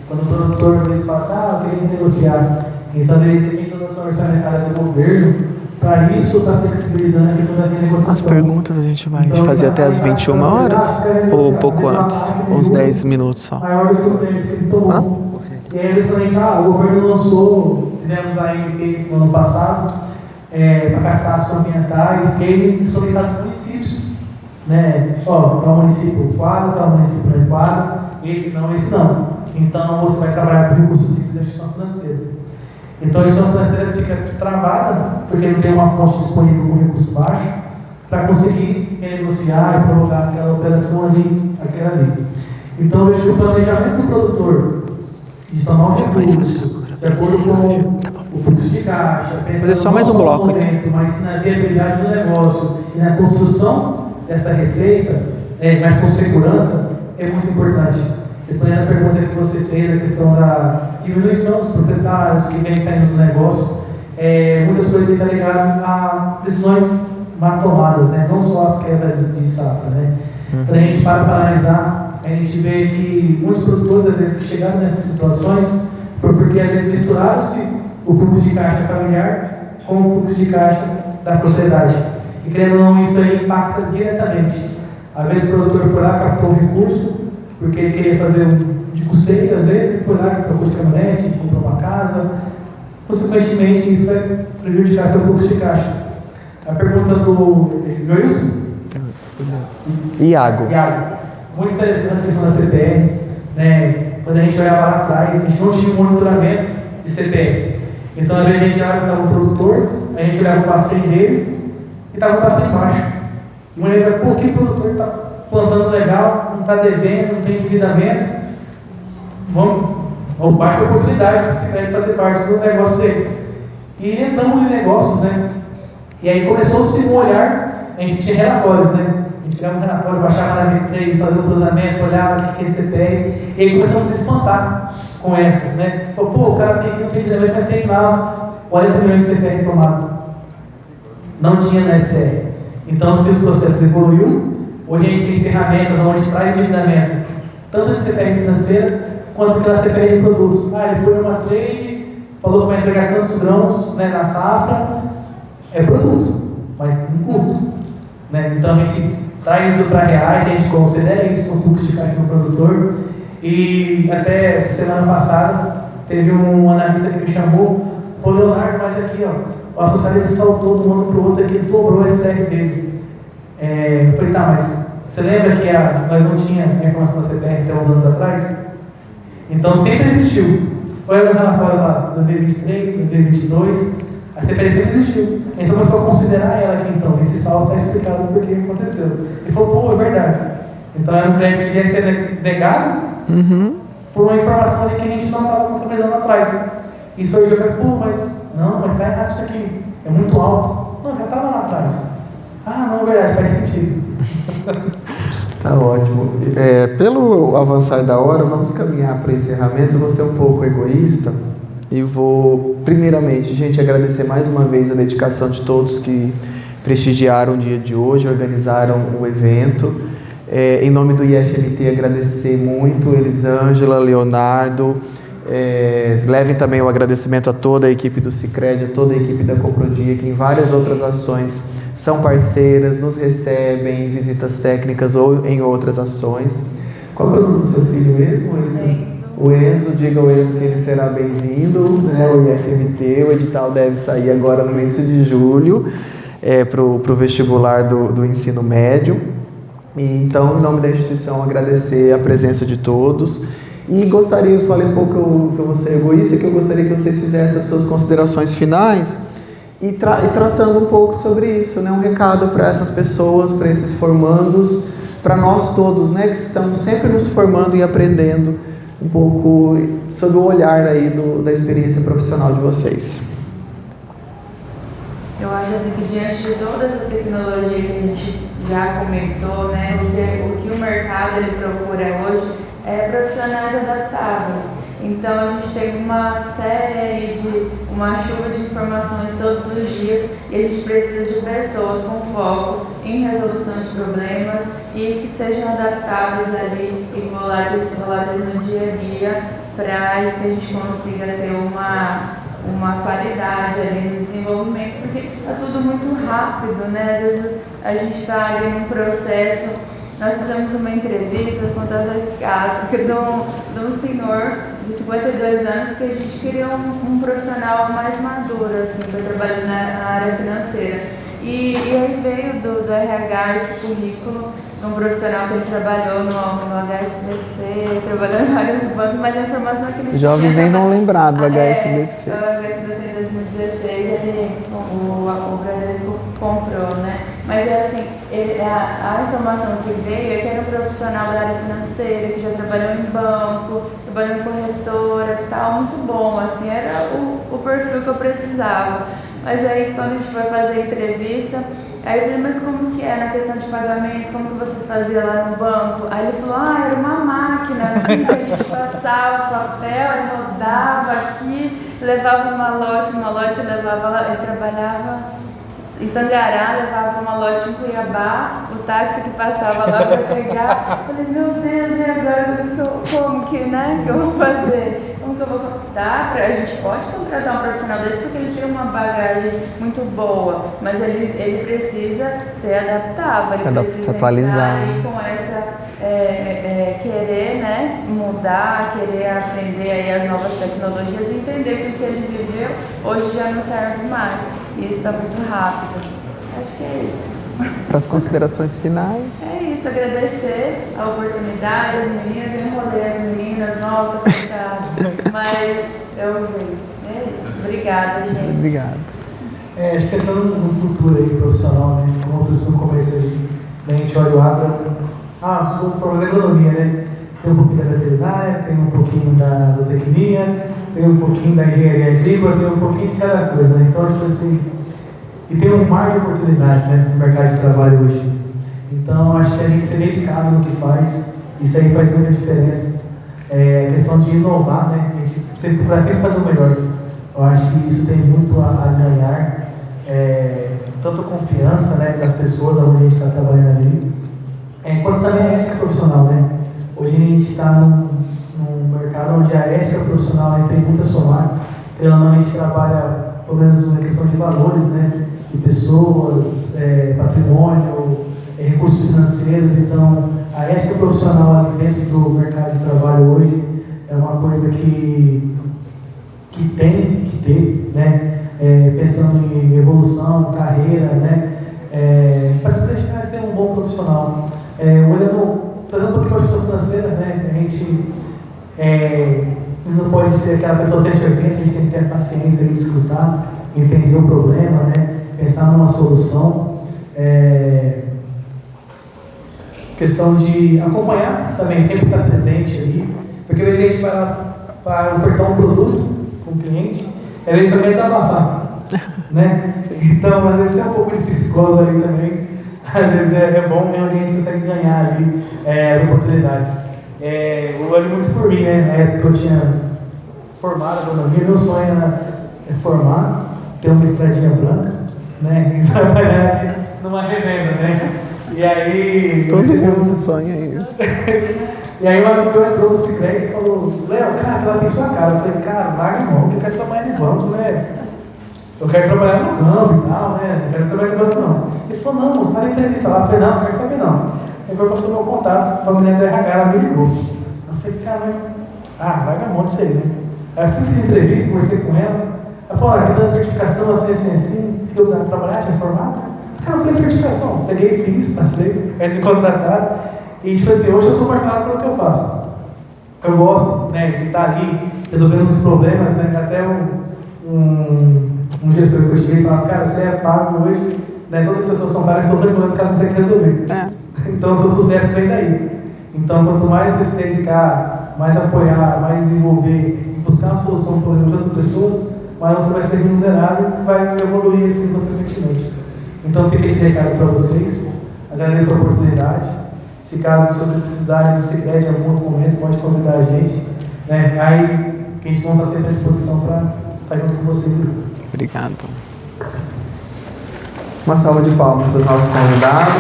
Quando o produtor, às vezes, fala eu queria negociar, então, às vezes, depende da nossa orçamentária do governo, para isso, está flexibilizando a questão da negociação. As perguntas a gente vai fazer até às 21 horas ou pouco antes? Uns 10 minutos só. Maior do que o crédito que ele tomou. E aí, justamente, o governo lançou, tivemos a MP no ano passado, para cadastros ambientais, que ele solicita os municípios. Né? Tal município quadra, tal município não quadra, esse não. Então, você vai trabalhar com recursos líquidos da instituição financeira. Então, a instituição financeira fica travada, porque não tem uma fonte disponível com recurso baixo, para conseguir negociar e prorrogar aquela operação ali, aquela ali. Então, eu vejo que o planejamento do produtor de tomar um recurso, de acordo com o fluxo de caixa, fazer só mais um bloco, momento, mas na viabilidade do negócio e na construção dessa receita, mas com segurança, é muito importante. Respondendo a pergunta que você fez, a questão da diminuição dos proprietários que vem saindo do negócio, muitas coisas estão ligadas a decisões mal tomadas, né? Não só as quebras de safra. Né? Quando a gente para analisar, a gente vê que muitos produtores, às vezes, que chegaram nessas situações, foi porque, às vezes, misturaram-se o fluxo de caixa familiar com o fluxo de caixa da propriedade. E, querendo ou não, isso aí impacta diretamente. Às vezes, o produtor foi lá, captou um recurso, porque ele queria fazer de custeio, às vezes, foi lá, trocou de caminhonete, comprou uma casa. Consequentemente, isso vai prejudicar seu fluxo de caixa. A pergunta do Joilson? Iago. Muito interessante a questão da CPR. Né? Quando a gente olhava lá atrás, a gente não tinha um monitoramento de CPR. Então, às vezes, a gente olhava que estava um produtor, a gente olhava o passeio dele e estava o passeio embaixo. E uma vez, que o produtor está plantando legal, não está devendo, não tem endividamento. Vamos baita oportunidade para o Sicredi fazer parte do negócio dele. E entramos em negócios, né? E aí começou-se um olhar, a gente tinha relatórios, né? A gente pegava um relatório, baixava na V3, fazia um cruzamento, olhava o que é CPR, e aí começamos a se espantar com essa, né? O cara tem aqui, não tem endividamento, mas tem lá 40 milhões de CPR tomado. Não tinha na SR. Então, se o processo evoluiu, hoje a gente tem ferramentas onde traz endividamento, tanto de CPR financeira, quanto pela CPR de produtos. Ele foi numa trade, falou que vai entregar tantos grãos, né, na safra, é produto, mas tem um custo. Né? Então, a gente traz isso para reais, a gente considera isso no fluxo de caixa do produtor. E até semana passada, teve um analista que me chamou, falou: Leonardo, mas aqui, o associado saltou de um ano para o outro, aqui, ele dobrou a SR dele. Eu falei: tá, mas você lembra que nós não tínhamos informação da CPR até uns anos atrás? Então, sempre existiu. Foi no relatório lá, 2023, 2022, a CPR sempre existiu. A gente começou a considerar ela aqui, então. Esse saldo está explicado por que aconteceu. Ele falou: é verdade. Então, era um crédito que ia ser negado por uma informação ali que a gente não estava contabilizando atrás. E surgiu, mas está errado isso aqui. É muito alto. Não, já estava lá atrás. Não, é verdade, faz sentido. Tá ótimo. Pelo avançar da hora, vamos caminhar para o encerramento. Eu vou ser um pouco egoísta e vou, primeiramente, gente, agradecer mais uma vez a dedicação de todos que prestigiaram o dia de hoje, organizaram o evento. Em nome do IFMT, agradecer muito Elisângela, Leonardo. Levem também o agradecimento a toda a equipe do Sicredi, a toda a equipe da Coprodia, que em várias outras ações são parceiras, nos recebem em visitas técnicas ou em outras ações. Qual é o nome do seu filho mesmo, Enzo? O Enzo, diga ao Enzo que ele será bem-vindo, né? O IFMT, o edital deve sair agora no mês de julho, para o vestibular do ensino médio. E, então, em nome da instituição, agradecer a presença de todos. E gostaria, eu falei um pouco que eu vou ser egoísta, que eu gostaria que vocês fizessem as suas considerações finais e tratando um pouco sobre isso, né? Um recado para essas pessoas, para esses formandos, para nós todos, né? Que estamos sempre nos formando e aprendendo um pouco sobre o olhar aí da experiência profissional de vocês. Eu acho acho assim, que diante de toda essa tecnologia que a gente já comentou, né, o que o mercado ele procura hoje é profissionais adaptáveis. Então a gente tem uma série aí uma chuva de informações todos os dias e a gente precisa de pessoas com foco em resolução de problemas e que sejam adaptáveis ali e voláteis no dia a dia para que a gente consiga ter uma qualidade ali no desenvolvimento, porque está tudo muito rápido, né? Às vezes a gente está ali num processo. Nós fizemos uma entrevista, vou contar esse caso, de um senhor de 52 anos que a gente queria um profissional mais maduro, assim, para trabalhar na área financeira. E aí veio do RH esse currículo, de um profissional que ele trabalhou no HSBC, trabalhou em vários bancos, mas a informação é que ele Jovens nem não lembrar do HSBC. O HSBC em 2016, o Bradesco comprou, né? Mas é assim, a informação que veio é que era um profissional da área financeira, que já trabalhou em banco, trabalhou em corretora e tal, muito bom, assim, era o perfil que eu precisava. Mas aí quando a gente foi fazer a entrevista, aí eu falei, mas como que é na questão de pagamento, como que você fazia lá no banco? Aí ele falou, era uma máquina assim, que a gente passava o papel, aí rodava aqui, levava uma lote levava lá, ele trabalhava em Tangará, levava uma lote em Cuiabá, o táxi que passava lá para pegar. Eu falei, meu Deus, e agora como que eu vou fazer? Como que eu vou dar? A gente pode contratar um profissional desse porque ele tem uma bagagem muito boa, mas ele precisa ser adaptável, ele precisa atualizar. entrar aí com essa querer, né, mudar, querer aprender aí as novas tecnologias e entender que o que ele viveu hoje já não serve mais. E isso está muito rápido. Acho que é isso. Para as considerações finais. É isso, agradecer a oportunidade, as meninas, eu enrolei as meninas, nossa, coitada. Mas eu vi. É isso. Obrigada, gente. Obrigado. Acho que pensando no futuro aí, profissional, né? Como eu disse no começo aí, a gente olha o agro, sou formado em agronomia, né? Tem um pouquinho da veterinária, tem um pouquinho da zootecnia, tem um pouquinho da engenharia agrícola, tem um pouquinho de cada coisa, né? Então, tipo assim, e tem um mar de oportunidades, né, no mercado de trabalho hoje. Então, acho que a gente ser dedicado no que faz, isso aí faz muita diferença. A questão de inovar, né? A gente sempre fazer o melhor. Eu acho que isso tem muito a ganhar, tanto confiança, né, das pessoas onde a gente está trabalhando ali, quanto também a ética profissional, né? Hoje a gente está num mercado onde a ética profissional tem muito a somar. Então, a gente trabalha, pelo menos, na questão de valores, né? De pessoas, patrimônio, recursos financeiros. Então, a ética profissional ali dentro do mercado de trabalho hoje é uma coisa que tem que ter, né? Pensando em evolução, carreira, né? Para se deixar de ser um bom profissional. Trazendo um pouquinho para a questão financeira, né? A gente não pode ser aquela pessoa 180, a gente tem que ter a paciência de escutar, entender o problema, né? Pensar numa solução. Questão de acompanhar também, sempre estar presente ali, porque às vezes a gente vai lá para ofertar um produto para um cliente, às vezes só quer desabafar, né? Então, às vezes é um pouco de psicólogo ali também, às vezes é bom, onde a gente consegue ganhar ali as oportunidades. Eu olho muito por mim, né? Na época que eu tinha formado a agronomia, meu sonho era formar, ter uma estradinha branca, né? E trabalhar aqui numa revenda, né? E aí... Todo mundo sonha isso. E aí o amigo meu entrou no Sicredi e falou, Léo, cara, ela tem sua cara. Eu falei, cara, larga mão, que eu quero trabalhar no banco, né? Eu quero trabalhar no campo e tal, né? Não quero trabalhar no banco, não. Ele falou, não, moço, para a entrevista lá. Eu falei, não quero saber não. Aí foi passou meu contato para a mulher do RH, ela me ligou. Eu falei, cara, larga a mão disso aí, né? Aí eu fui fazer entrevista, conversei com ela. Ela falou, olha, dando certificação assim, eu usava trabalhar, tinha formado. Cara, eu fiz certificação, peguei, fiz, passei, eles me contrataram. E tipo assim, hoje eu sou marcado pelo que eu faço. Eu gosto, né, de estar ali resolvendo os problemas, né? Até um gestor que eu cheguei e falava, cara, você é pago hoje, né? Todas as pessoas são pagas pelo problema que o cara consegue resolver. Então o seu sucesso vem daí. Então quanto mais você se dedicar, mais apoiar, mais desenvolver e buscar uma solução para os problemas das pessoas, mas você vai ser remunerado e vai evoluir assim consequentemente. Então fica esse recado para vocês, agradeço a oportunidade. Se caso vocês precisarem do Sicredi em algum outro momento, pode convidar a gente, né? Aí a gente não está sempre à disposição para estar junto com vocês. Obrigado. Uma salva de palmas para os nossos convidados.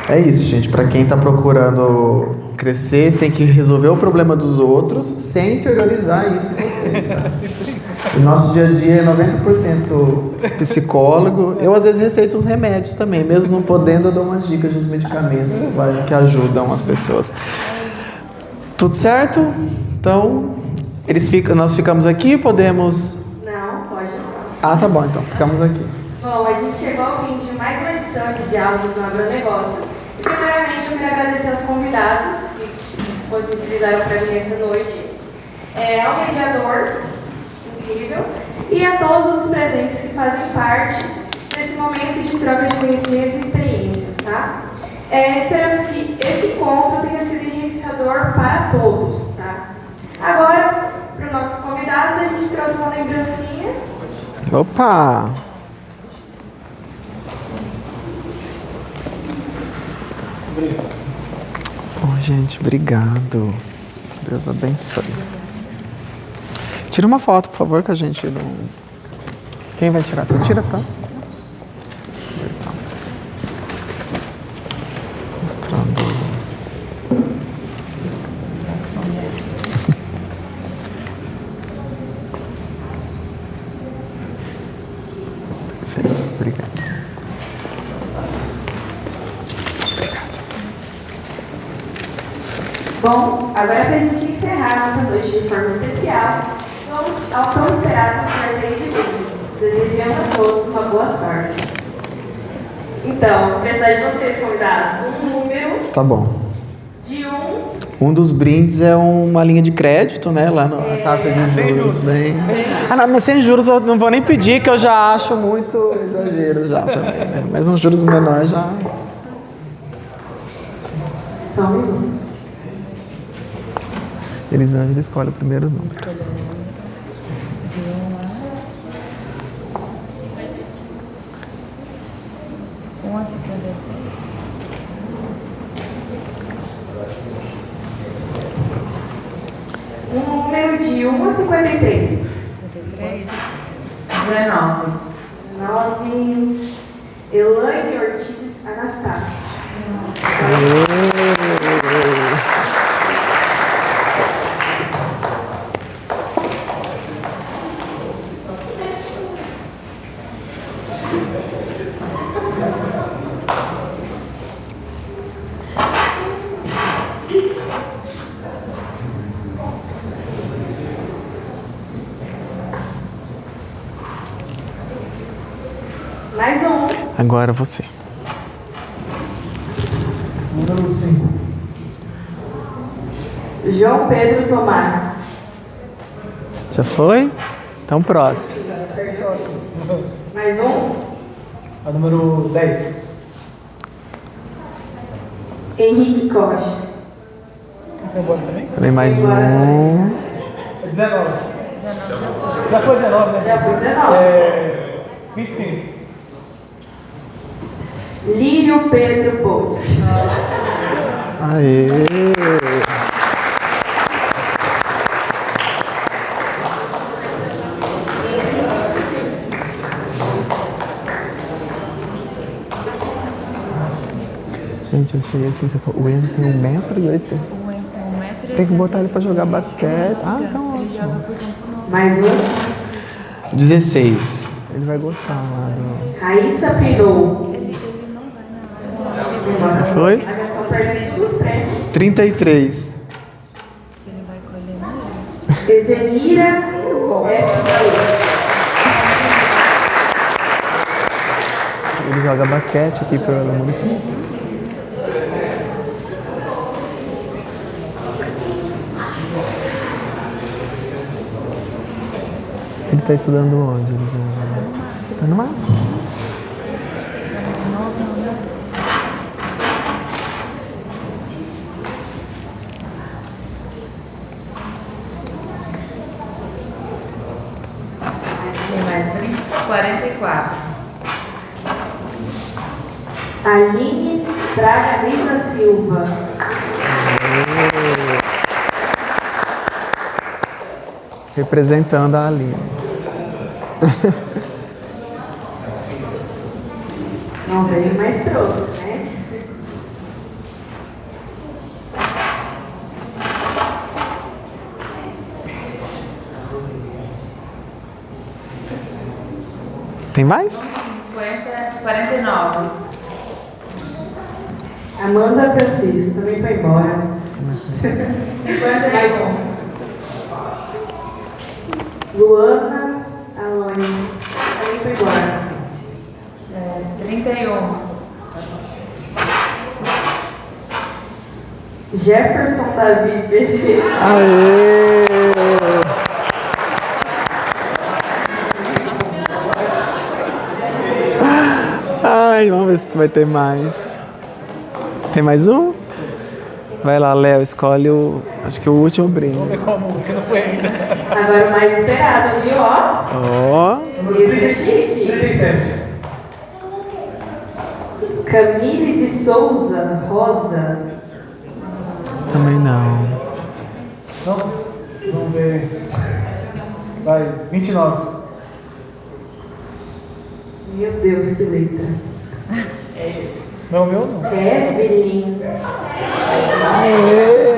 É isso, gente. Para quem está procurando crescer, tem que resolver o problema dos outros sem interiorizar isso em vocês. O nosso dia a dia é 90% psicólogo. Eu, às vezes, receito os remédios também. Mesmo não podendo, eu dou umas dicas dos medicamentos que ajudam as pessoas. Tudo certo? Então, nós ficamos aqui, podemos... Não, pode não. Ah, tá bom, então. Ficamos aqui. Bom, a gente chegou ao fim de mais uma edição de Diálogos no Agronegócio. E, primeiramente, eu quero agradecer aos convidados que se disponibilizaram para vir essa noite, ao mediador, incrível, e a todos os presentes que fazem parte desse momento de troca de conhecimento e experiências, tá? Esperamos que esse encontro tenha sido enriquecedor para todos, tá? Agora, para os nossos convidados, a gente trouxe uma lembrancinha. Opa! Oh, gente, obrigado. Deus abençoe. Tira uma foto, por favor, que a gente não... Quem vai tirar? Você tira, tá? Mostrando... Perfeito, obrigado. Bom, agora para a gente encerrar a nossa noite de forma especial, vamos ao tão esperado sorteio de brindes. Desejamos a todos uma boa sorte. Então, vou precisar de vocês, convidados, um número Tá bom. de Um dos brindes é uma linha de crédito, né? Lá na taxa de juros. Bem... Ah, não, mas sem juros eu não vou nem pedir, que eu já acho muito exagero já também, né? Mas uns juros menores já... Só um minuto. Elisângela escolhe o primeiro número. Um número de 1 a 53. 19. 19. Elaine Ortiz Anastácio. Mais um. Agora você. Número 5. João Pedro Tomás. Já foi? Então, próximo. Mais um. A número 10. Henrique Costa. Foi embora também? Também mais um. É 19. Já foi 19, né? Já foi 19. 25. Lírio Pedro Bolt. Aê! Gente, eu cheguei assim, você falou, o Enzo tem 1,80 m. O Enzo tem 1,80 m. Tem que botar ele pra jogar basquete. Ah, então Ele joga ótimo. por tempo Mais um. 16. Ele vai gostar lá do... Raíssa Pinou. Ele não vai na aula. Já foi? Olha, estão perdendo todos os prêmios. 33. Ele vai colher nele. Ezenira F3. Ele joga basquete aqui pelo município. Ele está estudando onde? Está no mar? Aline Braga Lisa Silva. Representando a Aline. Não veio, mas trouxe, né? Tem mais? 49. Amanda Francisco também foi embora. 51. Luana Alone também foi embora. 31. Jefferson Davi Pereira. Aê! Ai, vamos ver se vai ter mais. Tem mais um? Vai lá, Léo, escolhe o. Acho que o último brinde. Que não foi ainda. Agora o mais esperado, viu? Ó. Ó. Esse é chique. 37. Camille de Souza Rosa. Também não. Não? Vamos ver. Vai, 29. Meu Deus, que letra. Não, meu não. Evelyn. Aê!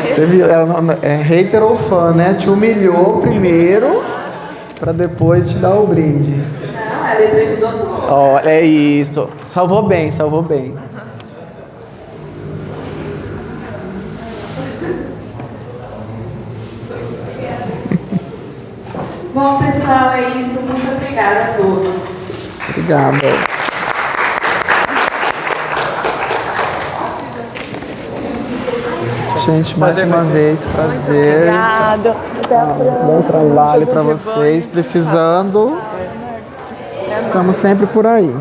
Você viu, ela é hater ou fã, né? Te humilhou primeiro pra depois te dar o brinde. Não, é a letra de doutor. Ó, é isso. Salvou bem, salvou bem. Bom, pessoal, é isso. Muito obrigada a todos. Obrigado. Gente, mais uma vez, prazer. Obrigado. Até a próxima. Bom trabalho para vocês. Precisando, estamos sempre por aí.